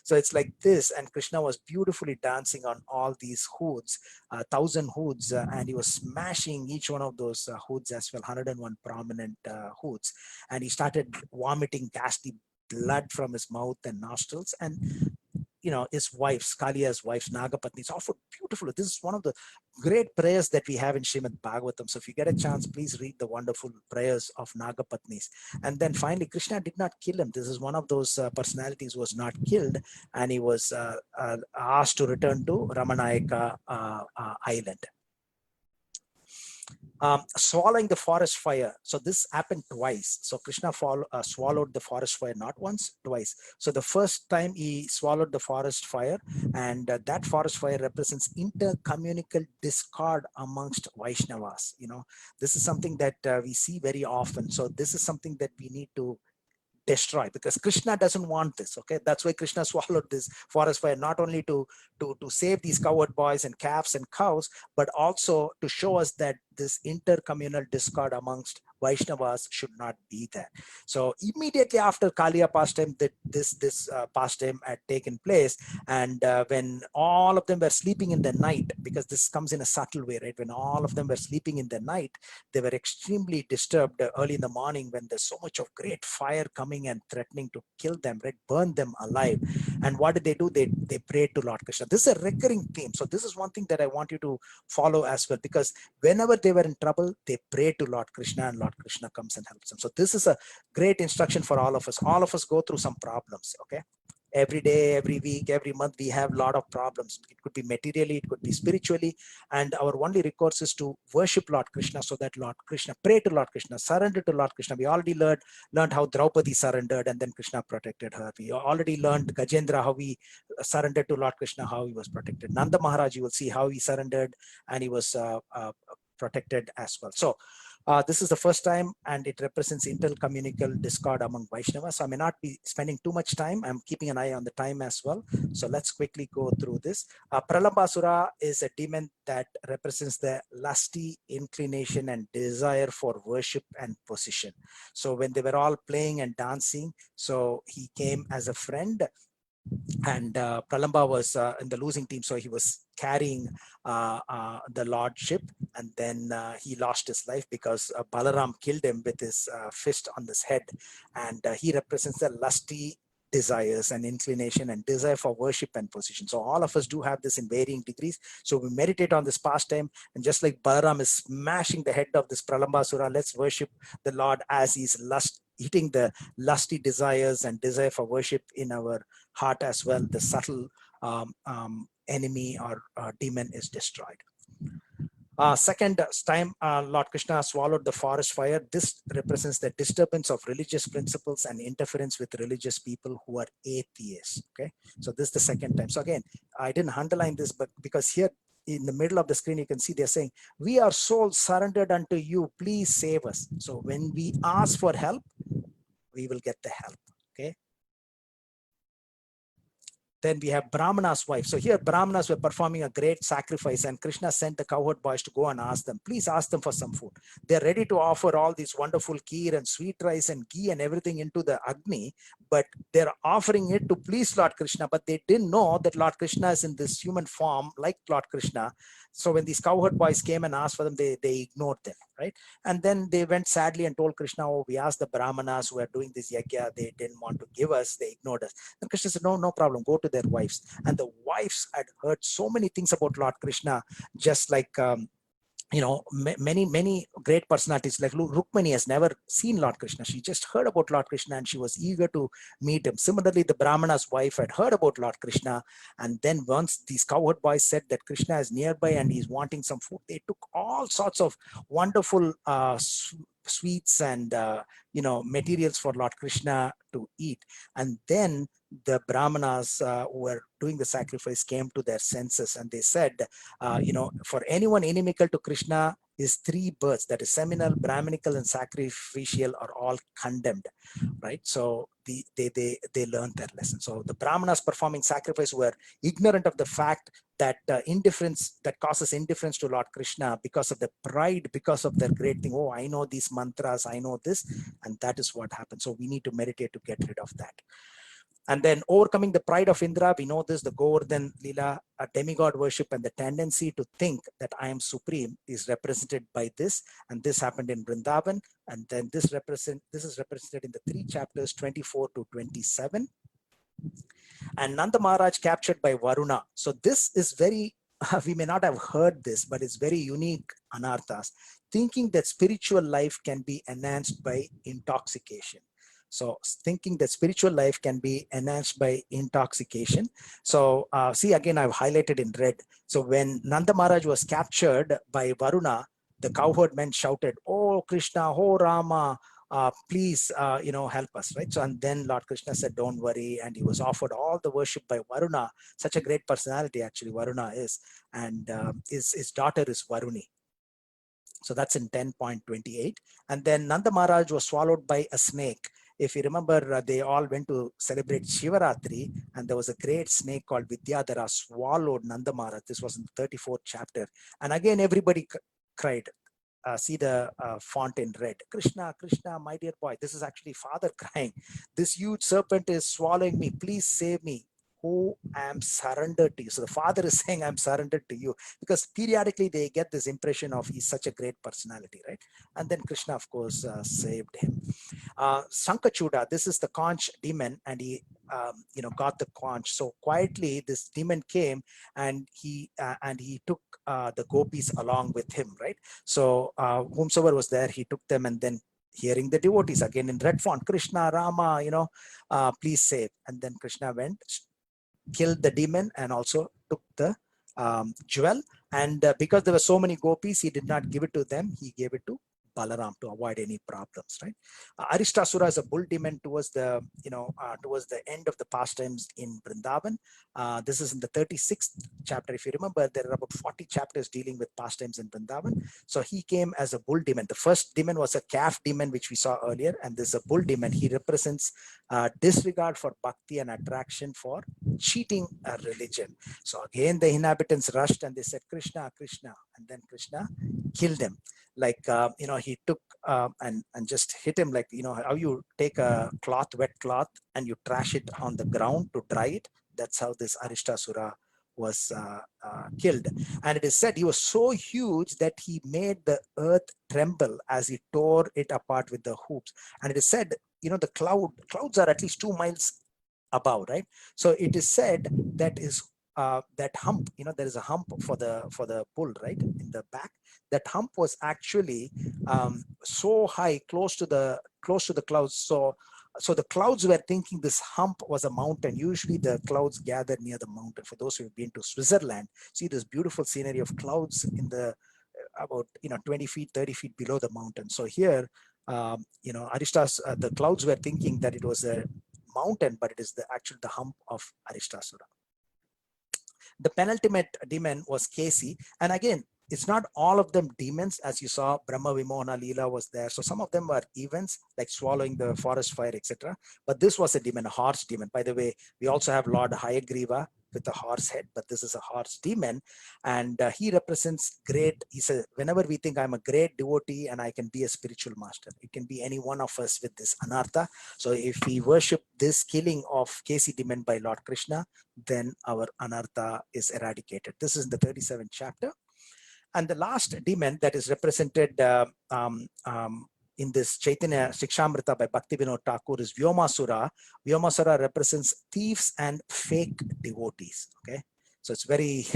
So it's like this, and Krishna was beautifully dancing on all these hoods, 1,000 hoods, and he was smashing each one of those hoods as well, 101 prominent hoods. And he started vomiting ghastly blood from his mouth and nostrils. And his wives, Kaliya's wives, Nagapatnis, offered beautiful. This is one of the great prayers that we have in Srimad Bhagavatam. So if you get a chance, please read the wonderful prayers of Nagapatnis. And then finally, Krishna did not kill him. This is one of those personalities who was not killed, and he was asked to return to Ramanayaka island. swallowing the forest fire. So this happened twice. So Krishna swallowed the forest fire not once, twice. So the first time he swallowed the forest fire, and that forest fire represents intercommunical discord amongst Vaishnavas. This is something that we see very often. So this is something that we need to destroy, because Krishna doesn't want this. Okay, that's why Krishna swallowed this forest fire, not only to save these cowherd boys and calves and cows, but also to show us that this intercommunal discord amongst Vaishnavas should not be there. So immediately after Kaliya pastime, that this pastime had taken place, and when all of them were sleeping in the night, because this comes in a subtle way, right? When all of them were sleeping in the night, they were extremely disturbed early in the morning when there's so much of great fire coming and threatening to kill them, right? Burn them alive. And what did they do? They prayed to Lord Krishna. This is a recurring theme. So this is one thing that I want you to follow as well, because whenever they were in trouble, they prayed to Lord Krishna, and Lord Krishna comes and helps them. So this is a great instruction for all of us. All of us go through some problems. Okay, every day, every week, every month, we have a lot of problems. It could be materially, it could be spiritually, and our only recourse is to worship Lord Krishna, so that Lord Krishna, pray to Lord Krishna, surrender to Lord Krishna. We already learned how Draupadi surrendered, and then Krishna protected her. We already learned Gajendra, how he surrendered to Lord Krishna, how he was protected. Nanda Maharaj, you will see how he surrendered, and he was protected as well. So this is the first time, and it represents intercommunical discord among Vaishnavas. So I may not be spending too much time. I'm keeping an eye on the time as well. So let's quickly go through this. Pralambasura is a demon that represents the lusty inclination and desire for worship and position. So when they were all playing and dancing, so he came as a friend, and Pralamba was in the losing team, so he was carrying the lordship, and then he lost his life because Balaram killed him with his fist on his head, and he represents the lusty desires and inclination and desire for worship and position. So all of us do have this in varying degrees. So we meditate on this pastime, and just like Balaram is smashing the head of this Pralambasura, let's worship the Lord as he's hitting the lusty desires and desire for worship in our heart as well. The subtle enemy or demon is destroyed. Second time Lord Krishna swallowed the forest fire. This represents the disturbance of religious principles and interference with religious people who are atheists. Okay, so this is the second time. So again, I didn't underline this, but because here in the middle of the screen, you can see they're saying, we are souls surrendered unto you, please save us. So when we ask for help, we will get the help. Okay, then we have Brahmana's wife. So here Brahmanas were performing a great sacrifice, and Krishna sent the cowherd boys to go and ask them, please ask them for some food. They're ready to offer all these wonderful kheer and sweet rice and ghee and everything into the Agni, but they're offering it to please Lord Krishna, but they didn't know that Lord Krishna is in this human form like Lord Krishna. So when these cowherd boys came and asked for them, they ignored them, right? And then they went sadly and told Krishna, oh, we asked the Brahmanas who are doing this yajna, they didn't want to give us, they ignored us. And Krishna said, no problem, go to their wives. And the wives had heard so many things about Lord Krishna, just like many great personalities like Rukmani has never seen Lord Krishna. She just heard about Lord Krishna and she was eager to meet him. Similarly, the Brahmana's wife had heard about Lord Krishna, and then once these cowherd boys said that Krishna is nearby and he's wanting some food, they took all sorts of wonderful sweets and materials for Lord Krishna to eat. And then the Brahmanas who were doing the sacrifice came to their senses, and they said, for anyone inimical to Krishna, his three births, that is seminal, Brahminical, and sacrificial, are all condemned, right? So they learned their lesson. So the Brahmanas performing sacrifice were ignorant of the fact that indifference, that causes indifference to Lord Krishna because of the pride, because of their great thing. Oh, I know these mantras, I know this, and that is what happens. So we need to meditate to get rid of that. And then overcoming the pride of Indra, we know this, the Govardhan Leela, a demigod worship, and the tendency to think that I am supreme is represented by this. And this happened in Vrindavan. And then this is represented in the 3 chapters, 24 to 27. And Nanda Maharaj captured by Varuna. So this is very, we may not have heard this, but it's very unique anarthas. Thinking that spiritual life can be enhanced by intoxication. So thinking that spiritual life can be enhanced by intoxication. So see, again, I've highlighted in red. So when Nanda Maharaj was captured by Varuna, the cowherd men shouted, "Oh Krishna, oh Rama, please, help us," right? So, and then Lord Krishna said, "Don't worry," and he was offered all the worship by Varuna. Such a great personality, actually, Varuna is, and his daughter is Varuni. So that's in 10.28. And then Nanda Maharaj was swallowed by a snake. If you remember, they all went to celebrate Shivaratri, and there was a great snake called Vidyadhara swallowed Nanda Maharaj. This was in the 34th chapter. And again, everybody cried. See the font in red. "Krishna, Krishna, my dear boy." This is actually father crying. "This huge serpent is swallowing me. Please save me. Who am surrendered to you." So the father is saying, "I'm surrendered to you," because periodically they get this impression of he's such a great personality, right? And then Krishna, of course, saved him. Sankachuda, this is the conch demon, and he got the conch. So quietly this demon came, and he took the gopis along with him, right? So whomsoever was there, he took them, and then hearing the devotees again in red font, "Krishna, Rama, please save." And then Krishna went, killed the demon, and also took the jewel. And because there were so many gopis, he did not give it to them. He gave it to Balaram to avoid any problems, right? Arishtasura is a bull demon towards the end of the pastimes in Vrindavan. This is in the 36th chapter. If you remember, there are about 40 chapters dealing with pastimes in Vrindavan. So he came as a bull demon. The first demon was a calf demon, which we saw earlier, and this is a bull demon. He represents disregard for bhakti and attraction for cheating a religion. So again, the inhabitants rushed and they said, "Krishna, Krishna," and then Krishna killed him. Like, he took and just hit him, like, how you take a cloth, wet cloth, and you trash it on the ground to dry it. That's how this Arishtasura was killed. And it is said he was so huge that he made the earth tremble as he tore it apart with the hoops. And it is said, the clouds are at least 2 miles above, right? So it is said that that hump, there is a hump for the bull, right, in the back. That hump was actually so high, close to the clouds. So the clouds were thinking this hump was a mountain. Usually the clouds gather near the mountain. For those who have been to Switzerland, see this beautiful scenery of clouds in the about 20 feet, 30 feet below the mountain. So here, the clouds were thinking that it was a mountain, but it is the hump of Arishtasura. The penultimate demon was Kesi, and again, it's not all of them demons. As you saw, Brahma Vimohana Leela was there. So some of them were events like swallowing the forest fire, etc. But this was a demon, a horse demon. By the way, we also have Lord Hayagriva with a horse head, but this is a horse demon, and he represents great. He says, whenever we think I'm a great devotee and I can be a spiritual master, it can be any one of us with this anartha. So if we worship this killing of Kesi demon by Lord Krishna, then our anartha is eradicated. This is in the 37th chapter. And the last demon that is represented in this Chaitanya Shikshamrita by Bhaktivinoda Thakur is Vyomasura. Vyomasura represents thieves and fake devotees. Okay, so it's very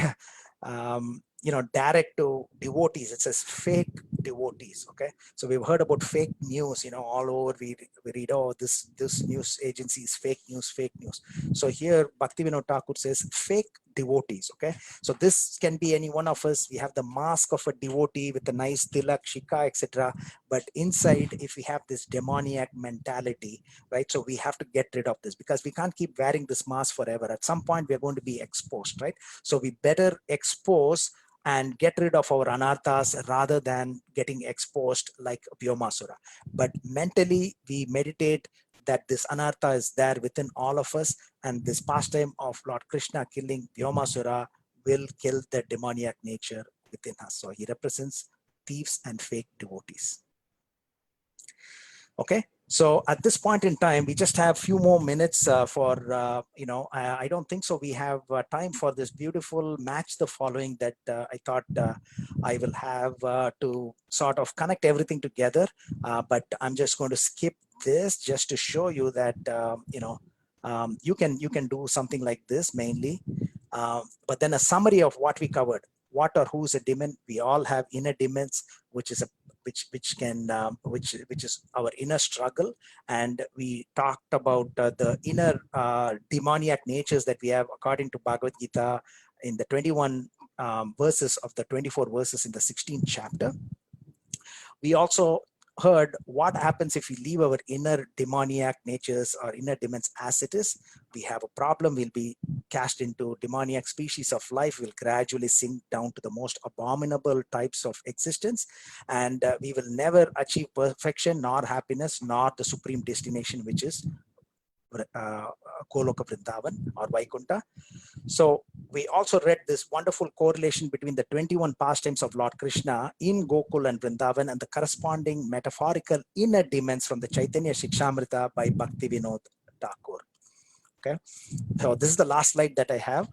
direct to devotees. It says fake devotees. Okay, so we've heard about fake news. All over we read, oh, this news agency is fake news. So here Bhaktivinoda Thakur says fake devotees. Okay, so this can be any one of us. We have the mask of a devotee with a nice tilak, shika, etc. But inside, if we have this demoniac mentality, right? So we have to get rid of this, because we can't keep wearing this mask forever. At some point, we're going to be exposed, right? So we better expose and get rid of our anarthas rather than getting exposed like Vyomasura. But mentally, we meditate that this anartha is there within all of us, and this pastime of Lord Krishna killing Vyomasura will kill the demoniac nature within us. So he represents thieves and fake devotees. Okay, so at this point in time, we just have a few more minutes for, I don't think so we have time for this beautiful match the following that I thought I will have to sort of connect everything together. But I'm just going to skip this just to show you that, you can do something like this mainly. But then a summary of what we covered. What or who is a demon? We all have inner demons, which is which is our inner struggle. And we talked about the inner demoniac natures that we have according to Bhagavad Gita in the 21 verses of the 24 verses in the 16th chapter. We also heard what happens if we leave our inner demoniac natures or inner demons as it is. We have a problem. We'll be cast into demoniac species of life. We'll gradually sink down to the most abominable types of existence, and we will never achieve perfection, nor happiness, nor the supreme destination, which is Goloka Vrindavan or Vaikunta. So we also read this wonderful correlation between the 21 pastimes of Lord Krishna in Gokul and Vrindavan and the corresponding metaphorical inner demons from the Chaitanya Shikshamrita by Bhakti Vinod Thakur. Okay, so this is the last slide that I have.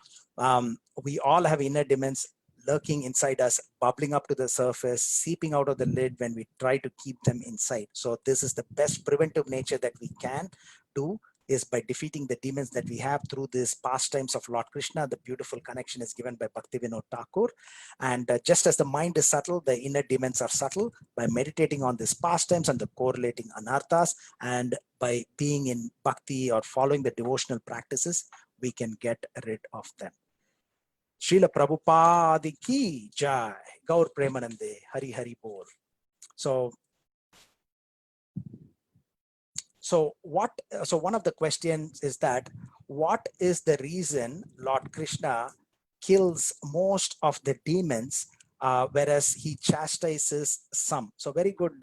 We all have inner demons lurking inside us, bubbling up to the surface, seeping out of the lid when we try to keep them inside. So this is the best preventive nature that we can do, is by defeating the demons that we have through this pastimes of Lord Krishna. The beautiful connection is given by Bhakti Vinod Thakur. And just as the mind is subtle, the inner demons are subtle. By meditating on these pastimes and the correlating anarthas, and by being in bhakti or following the devotional practices, we can get rid of them. Srila Prabhupada ki jai. Gaur Premanande. Hari Hari Bol. So one of the questions is that, what is the reason Lord Krishna kills most of the demons, whereas he chastises some? So very good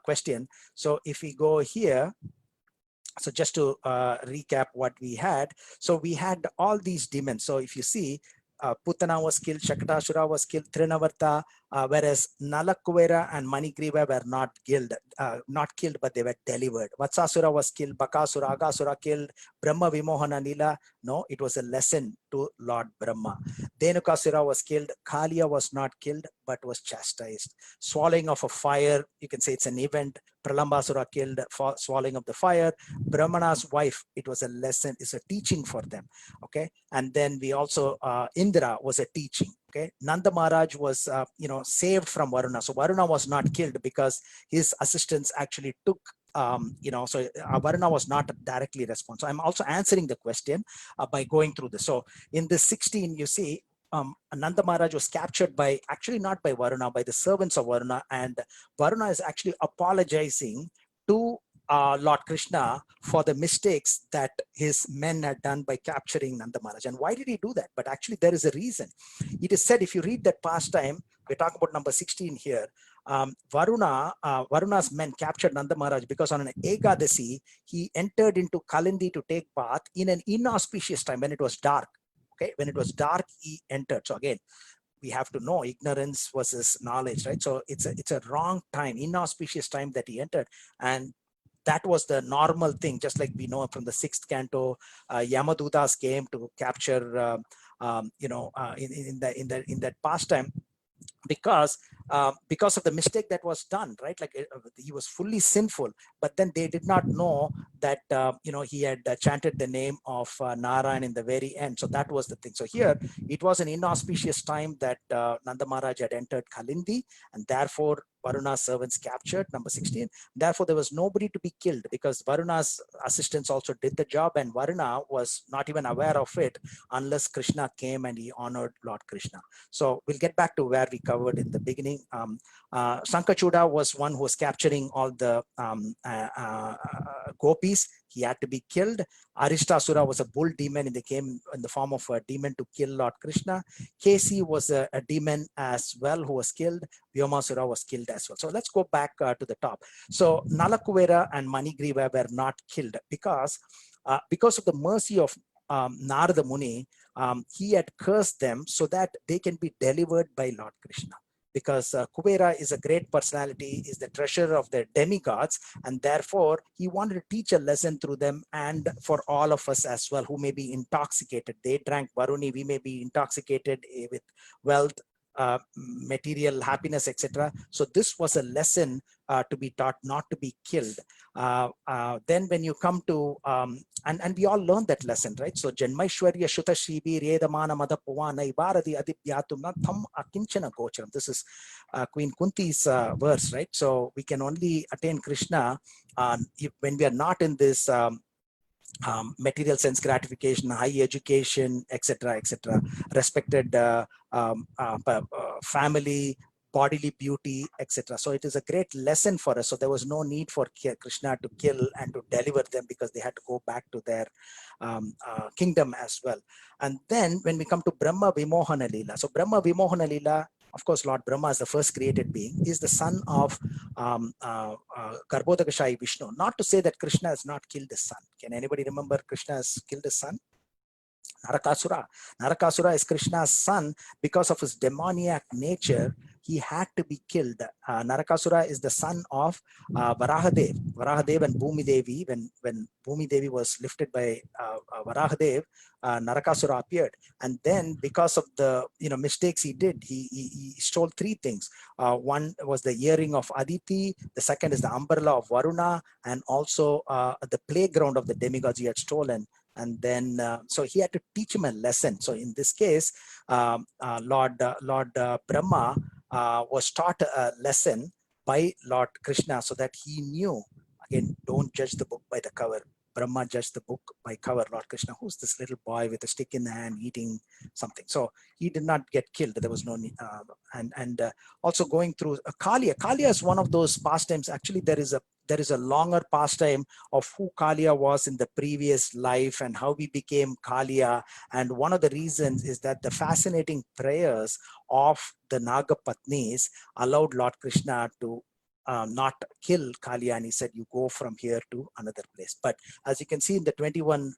question. So if we go here, so just to recap what we had. So we had all these demons. So if you see, Putana was killed, Shakatasura was killed, Trinavarta, whereas Nalakuvera and Manigriva were not killed, but they were delivered. Vatsasura was killed, Bakasura, Agasura killed, Brahma Vimohana Nila. No, it was a lesson to Lord Brahma. Dhenukasura was killed, Kaliya was not killed, but was chastised. Swallowing of a fire, you can say it's an event. Pralambasura killed, swallowing of the fire. Brahmana's wife, it was a lesson, it's a teaching for them. Okay, and then we also Indra was a teaching. Okay, Nanda Maharaj was saved from Varuna. So Varuna was not killed because his assistants actually took so Varuna was not directly responsible. So I'm also answering the question by going through this. So in this 16, you see, Nanda Maharaj was captured by, actually not by Varuna, by the servants of Varuna, and Varuna is actually apologizing to Lord Krishna for the mistakes that his men had done by capturing Nanda Maharaj. And why did he do that? But actually there is a reason. It is said, if you read that pastime, we're talking about number 16 here, Varuna's men captured Nanda Maharaj because on an Ekadasi, he entered into Kalindi to take bath in an inauspicious time when it was dark. Okay, when it was dark, he entered. So again, we have to know ignorance versus knowledge, right? So it's a wrong time, inauspicious time that he entered, and that was the normal thing. Just like we know from the 6th canto, Yamadutas came to capture, in that pastime, because of the mistake that was done, right? Like he was fully sinful, but then they did not know that he had chanted the name of Narayan in the very end. So that was the thing. So here it was an inauspicious time that Nanda Maharaj had entered Kalindi, and therefore Varuna's servants captured, number 16. Therefore there was nobody to be killed because Varuna's assistants also did the job, and Varuna was not even aware of it unless Krishna came and he honored Lord Krishna. So we'll get back to where we covered in the beginning. Sankachuda was one who was capturing all the gopis. He had to be killed. Arishtasura was a bull demon, and they came in the form of a demon to kill Lord Krishna. Kesi was a demon as well who was killed. Vyomasura was killed as well. So let's go back to the top. So Nalakuvera and Manigriva were not killed because of the mercy of Narada Muni. He had cursed them so that they can be delivered by Lord Krishna. Because Kubera is a great personality, is the treasurer of the demigods, and therefore he wanted to teach a lesson through them and for all of us as well who may be intoxicated. They drank Varuni, we may be intoxicated with wealth, material happiness, etc. So this was a lesson to be taught, not to be killed. Then when you come to and we all learned that lesson, right? So Janmaishwarya Shuta Shribi Redamana Mada Puvana Ibaradi Adipyatum Tham Akinchana Gocharam. This is Queen Kunti's verse, right? So we can only attain Krishna when we are not in this material sense gratification, high education, etc., respected family, bodily beauty, etc. So it is a great lesson for us. So there was no need for Krishna to kill and to deliver them, because they had to go back to their kingdom as well. And then when we come to Brahma Vimohana Leela, so Brahma Vimohana Leela, of course, Lord Brahma is the first created being, is the son of Garbhodakashayi Vishnu. Not to say that Krishna has not killed his son. Can anybody remember Krishna has killed his son? Narakasura. Narakasura is Krishna's son. Because of his demoniac nature, he had to be killed. Narakasura is the son of Varahadev. Varahadev and Bhumi Devi. When Bhumi Devi was lifted by Varahadev, Narakasura appeared. And then, because of the mistakes he did, he stole three things. One was the earring of Aditi. The second is the umbrella of Varuna, and also the playground of the demigods he had stolen. And then, so he had to teach him a lesson. So in this case, Lord Brahma was taught a lesson by Lord Krishna, so that he knew, again, don't judge the book by the cover. Brahma judged the book by cover. Lord Krishna, who's this little boy with a stick in the hand eating something? So he did not get killed. There was no need. Also going through Kaliya. Kaliya is one of those pastimes. Actually, there is a longer pastime of who Kaliya was in the previous life and how we became Kaliya. And one of the reasons is that the fascinating prayers of the Naga Patnis allowed Lord Krishna to not kill Kaliya, and he said, you go from here to another place. But as you can see in the 21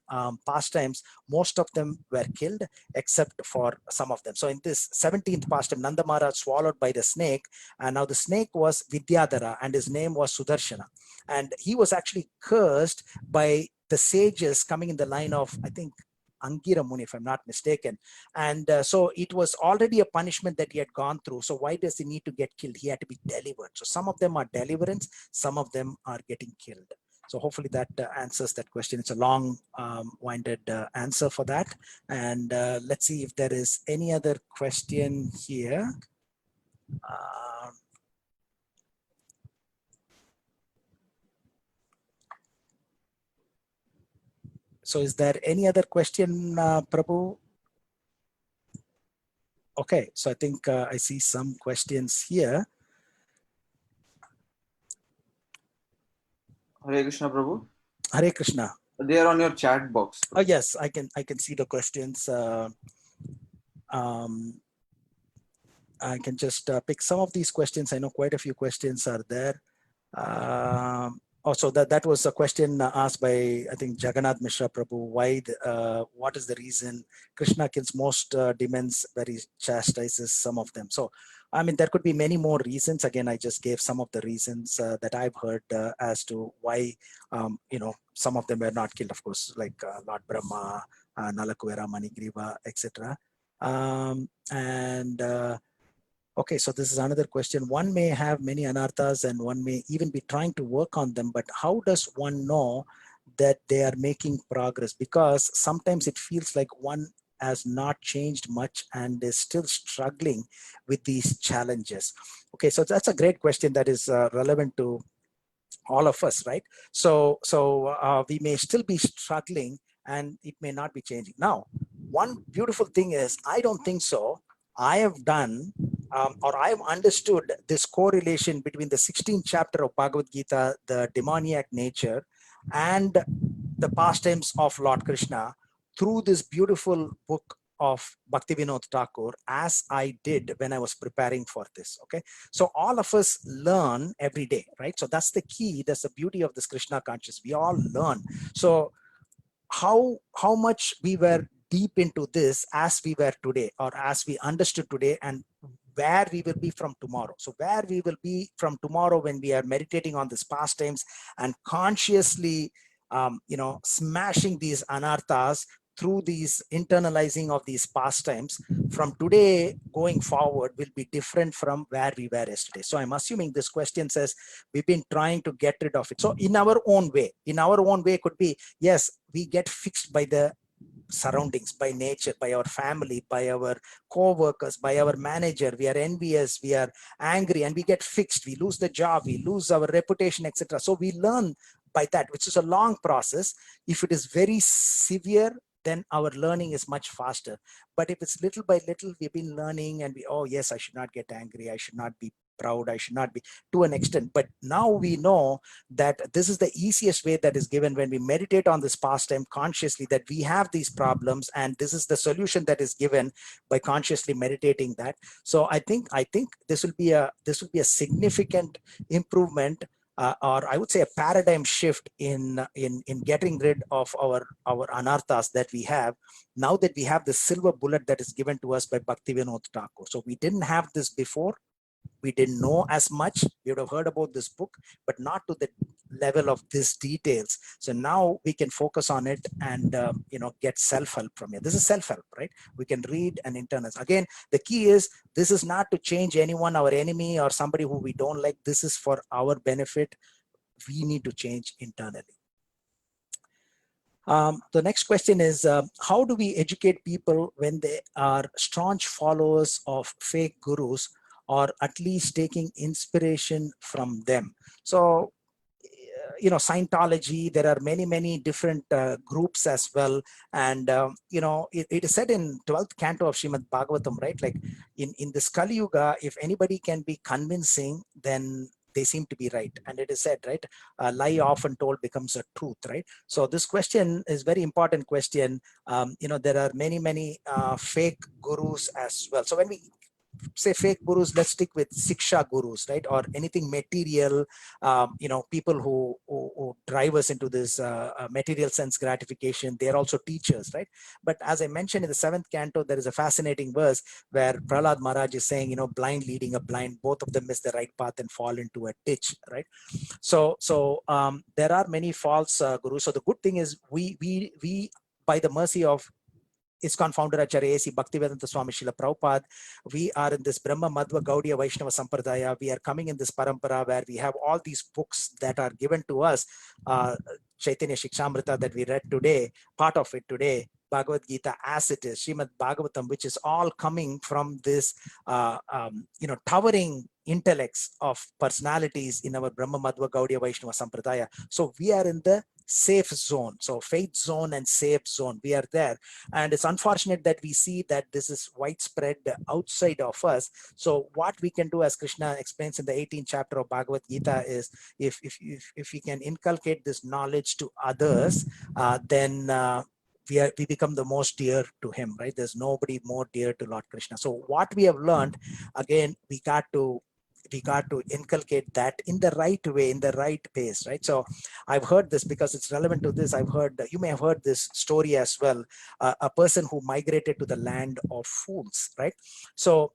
pastimes, most of them were killed except for some of them. So in this 17th pastime, Nanda Maharaj swallowed by the snake, and now the snake was Vidyadhara and his name was Sudarshana. And he was actually cursed by the sages coming in the line of, I think, Angira Muni, if I'm not mistaken. And so it was already a punishment that he had gone through. So why does he need to get killed? He had to be delivered. So some of them are deliverance, some of them are getting killed. So hopefully that answers that question. It's a long winded answer for that. And let's see if there is any other question here. So is there any other question, Prabhu? Okay, so I think I see some questions here. Hare Krishna, Prabhu. Hare Krishna. They are on your chat box. Oh yes, I can see the questions. I can just pick some of these questions. I know quite a few questions are there. Also, that was a question asked by, I think, Jagannath Mishra Prabhu. Why? What is the reason Krishna kills most demons, but he chastises some of them? So, I mean, there could be many more reasons. Again, I just gave some of the reasons that I've heard as to why, some of them were not killed. Of course, like Lord Brahma, Nalakuvera, Manigriva, etc. Okay, so this is another question. One may have many anarthas and one may even be trying to work on them, but how does one know that they are making progress? Because sometimes it feels like one has not changed much and is still struggling with these challenges. Okay, so that's a great question that is relevant to all of us, right? So we may still be struggling and it may not be changing. Now, one beautiful thing is, I don't think so. I have done or I have understood this correlation between the 16th chapter of Bhagavad Gita, the demoniac nature, and the pastimes of Lord Krishna through this beautiful book of Bhaktivinoda Thakur, as I did when I was preparing for this. Okay, so all of us learn every day, right? So that's the key. That's the beauty of this Krishna consciousness. We all learn. So how much we were deep into this as we were today, or as we understood today, and where we will be from tomorrow. So where we will be from tomorrow when we are meditating on these pastimes and consciously smashing these anarthas through these internalizing of these pastimes, from today going forward will be different from where we were yesterday. So I'm assuming this question says we've been trying to get rid of it. So in our own way could be, yes, we get fixed by the surroundings, by nature, by our family, by our co-workers, by our manager. We are envious, we are angry, and we get fixed. We lose the job, we lose our reputation, etc. So we learn by that, which is a long process. If it is very severe, then our learning is much faster. But if it's little by little, we've been learning and oh yes, I should not get angry, I should not be proud, I should not be, to an extent. But now we know that this is the easiest way that is given when we meditate on this pastime consciously, that we have these problems, and this is the solution that is given by consciously meditating that. So I think this will be a significant improvement, or I would say a paradigm shift in getting rid of our anarthas that we have, now that we have the silver bullet that is given to us by Bhaktivinoda Thakur. So we didn't have this before. We didn't know as much. We would have heard about this book, but not to the level of these details. So now we can focus on it and get self-help from it. This is self-help, right? We can read and internalize. Again, the key is, this is not to change anyone, our enemy or somebody who we don't like. This is for our benefit. We need to change internally. The next question is, how do we educate people when they are staunch followers of fake gurus, or at least taking inspiration from them? So, Scientology, there are many different groups as well. And, it is said in 12th canto of Srimad Bhagavatam, right? Like in this Kali Yuga, if anybody can be convincing, then they seem to be right. And it is said, right, a lie often told becomes a truth, right? So this question is very important question. There are many fake gurus as well. So when we say fake gurus, let's stick with Siksha gurus, right? Or anything material, people who drive us into this material sense gratification. They're also teachers, right? But as I mentioned in the 7th canto, there is a fascinating verse where Prahlad Maharaj is saying, blind leading a blind, both of them miss the right path and fall into a ditch, right? So there are many false gurus. So the good thing is we by the mercy of ISKCON founder Acharya A.C. Bhaktivedanta Swami Srila Prabhupada, we are in this Brahma Madhva Gaudiya Vaishnava Sampradaya. We are coming in this parampara where we have all these books that are given to us. Chaitanya Shikshamrita that we read today, part of it today, Bhagavad Gita as it is, Srimad Bhagavatam, which is all coming from this, towering intellects of personalities in our Brahma Madhva Gaudiya Vaishnava Sampradaya. So we are in the safe zone. So faith zone and safe zone, we are there. And it's unfortunate that we see that this is widespread outside of us. So what we can do, as Krishna explains in the 18th chapter of Bhagavad Gita, is if we can inculcate this knowledge to others, then we become the most dear to him, right? There's nobody more dear to Lord Krishna. So what we have learned, again, we got to inculcate that in the right way, in the right pace, right? So I've heard this because it's relevant to this. You may have heard this story as well. A person who migrated to the land of fools, right? So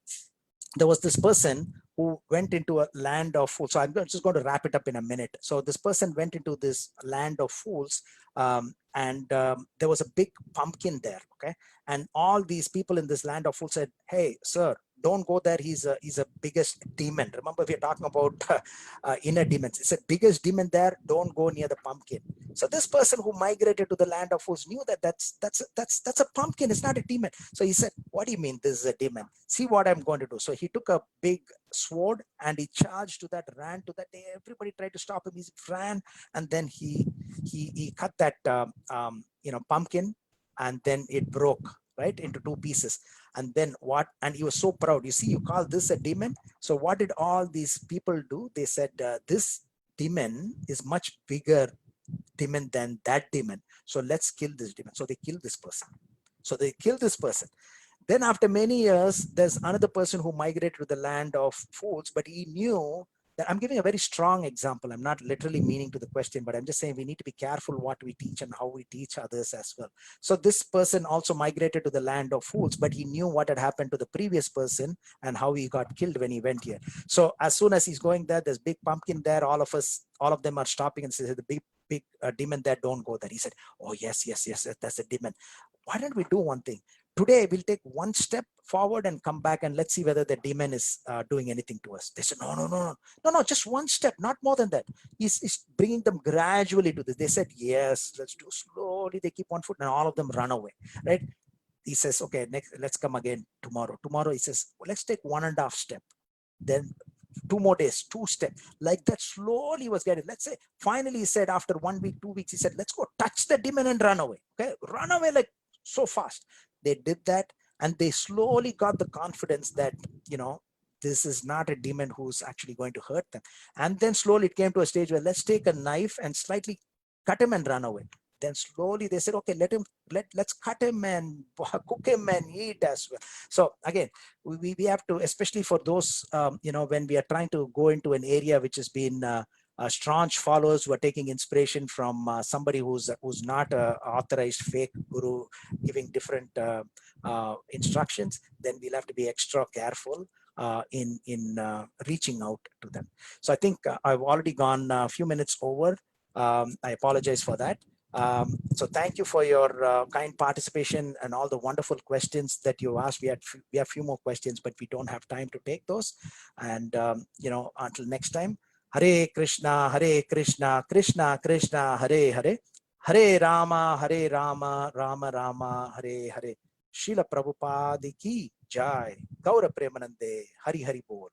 there was this person who went into a land of fools. So I'm just going to wrap it up in a minute. So this person went into this land of fools, and there was a big pumpkin there, okay? And all these people in this land of fools said, "Hey, sir, don't go there. He's a biggest demon." Remember, we are talking about inner demons. It's a biggest demon there. Don't go near the pumpkin. So this person who migrated to the land of fools knew that that's a pumpkin. It's not a demon. So he said, "What do you mean this is a demon? See what I'm going to do." So he took a big sword and he charged to that, ran to that. Everybody tried to stop him. He ran, and then he cut that pumpkin, and then it broke right into two pieces. And then what? And he was so proud. You see, you call this a demon? So what did all these people do? They said, this demon is much bigger demon than that demon. So let's kill this demon. So they killed this person. Then after many years, there's another person who migrated to the land of fools, but he knew that, I'm giving a very strong example. I'm not literally meaning to the question, but I'm just saying we need to be careful what we teach and how we teach others as well. So this person also migrated to the land of fools, but he knew what had happened to the previous person and how he got killed when he went here. So as soon as he's going there, there's big pumpkin there. All of them are stopping and say, the big demon there, don't go there. He said, "Oh, yes, that's a demon. Why don't we do one thing? Today we'll take one step forward and come back and let's see whether the demon is doing anything to us." They said, no, just one step, not more than that. He's bringing them gradually to this. They said, "Yes, let's do slowly." They keep one foot and all of them run away, right? He says, "Okay, next, let's come again tomorrow." He says, "Well, let's take 1.5 step. Then 2 more days, 2 steps. Like that slowly was getting, let's say, finally he said after 1 week, 2 weeks, he said, "Let's go touch the demon and run away." Okay, run away like so fast. They did that, and they slowly got the confidence that, this is not a demon who's actually going to hurt them. And then slowly it came to a stage where let's take a knife and slightly cut him and run away. Then slowly they said, okay, let's cut him and cook him and eat as well. So again, we have to, especially for those, when we are trying to go into an area which has been staunch followers who are taking inspiration from somebody who's not a authorized fake guru giving different instructions, then we'll have to be extra careful in reaching out to them. So I think I've already gone a few minutes over. I apologize for that. So thank you for your kind participation and all the wonderful questions that you asked. We have a few more questions, but we don't have time to take those. And until next time, Hare Krishna, Krishna Krishna, Hare Hare, Hare Rama, Rama Rama, Hare Hare. Srila Prabhupada ki Jai. Gaura Premanande. Hari Hari Bol.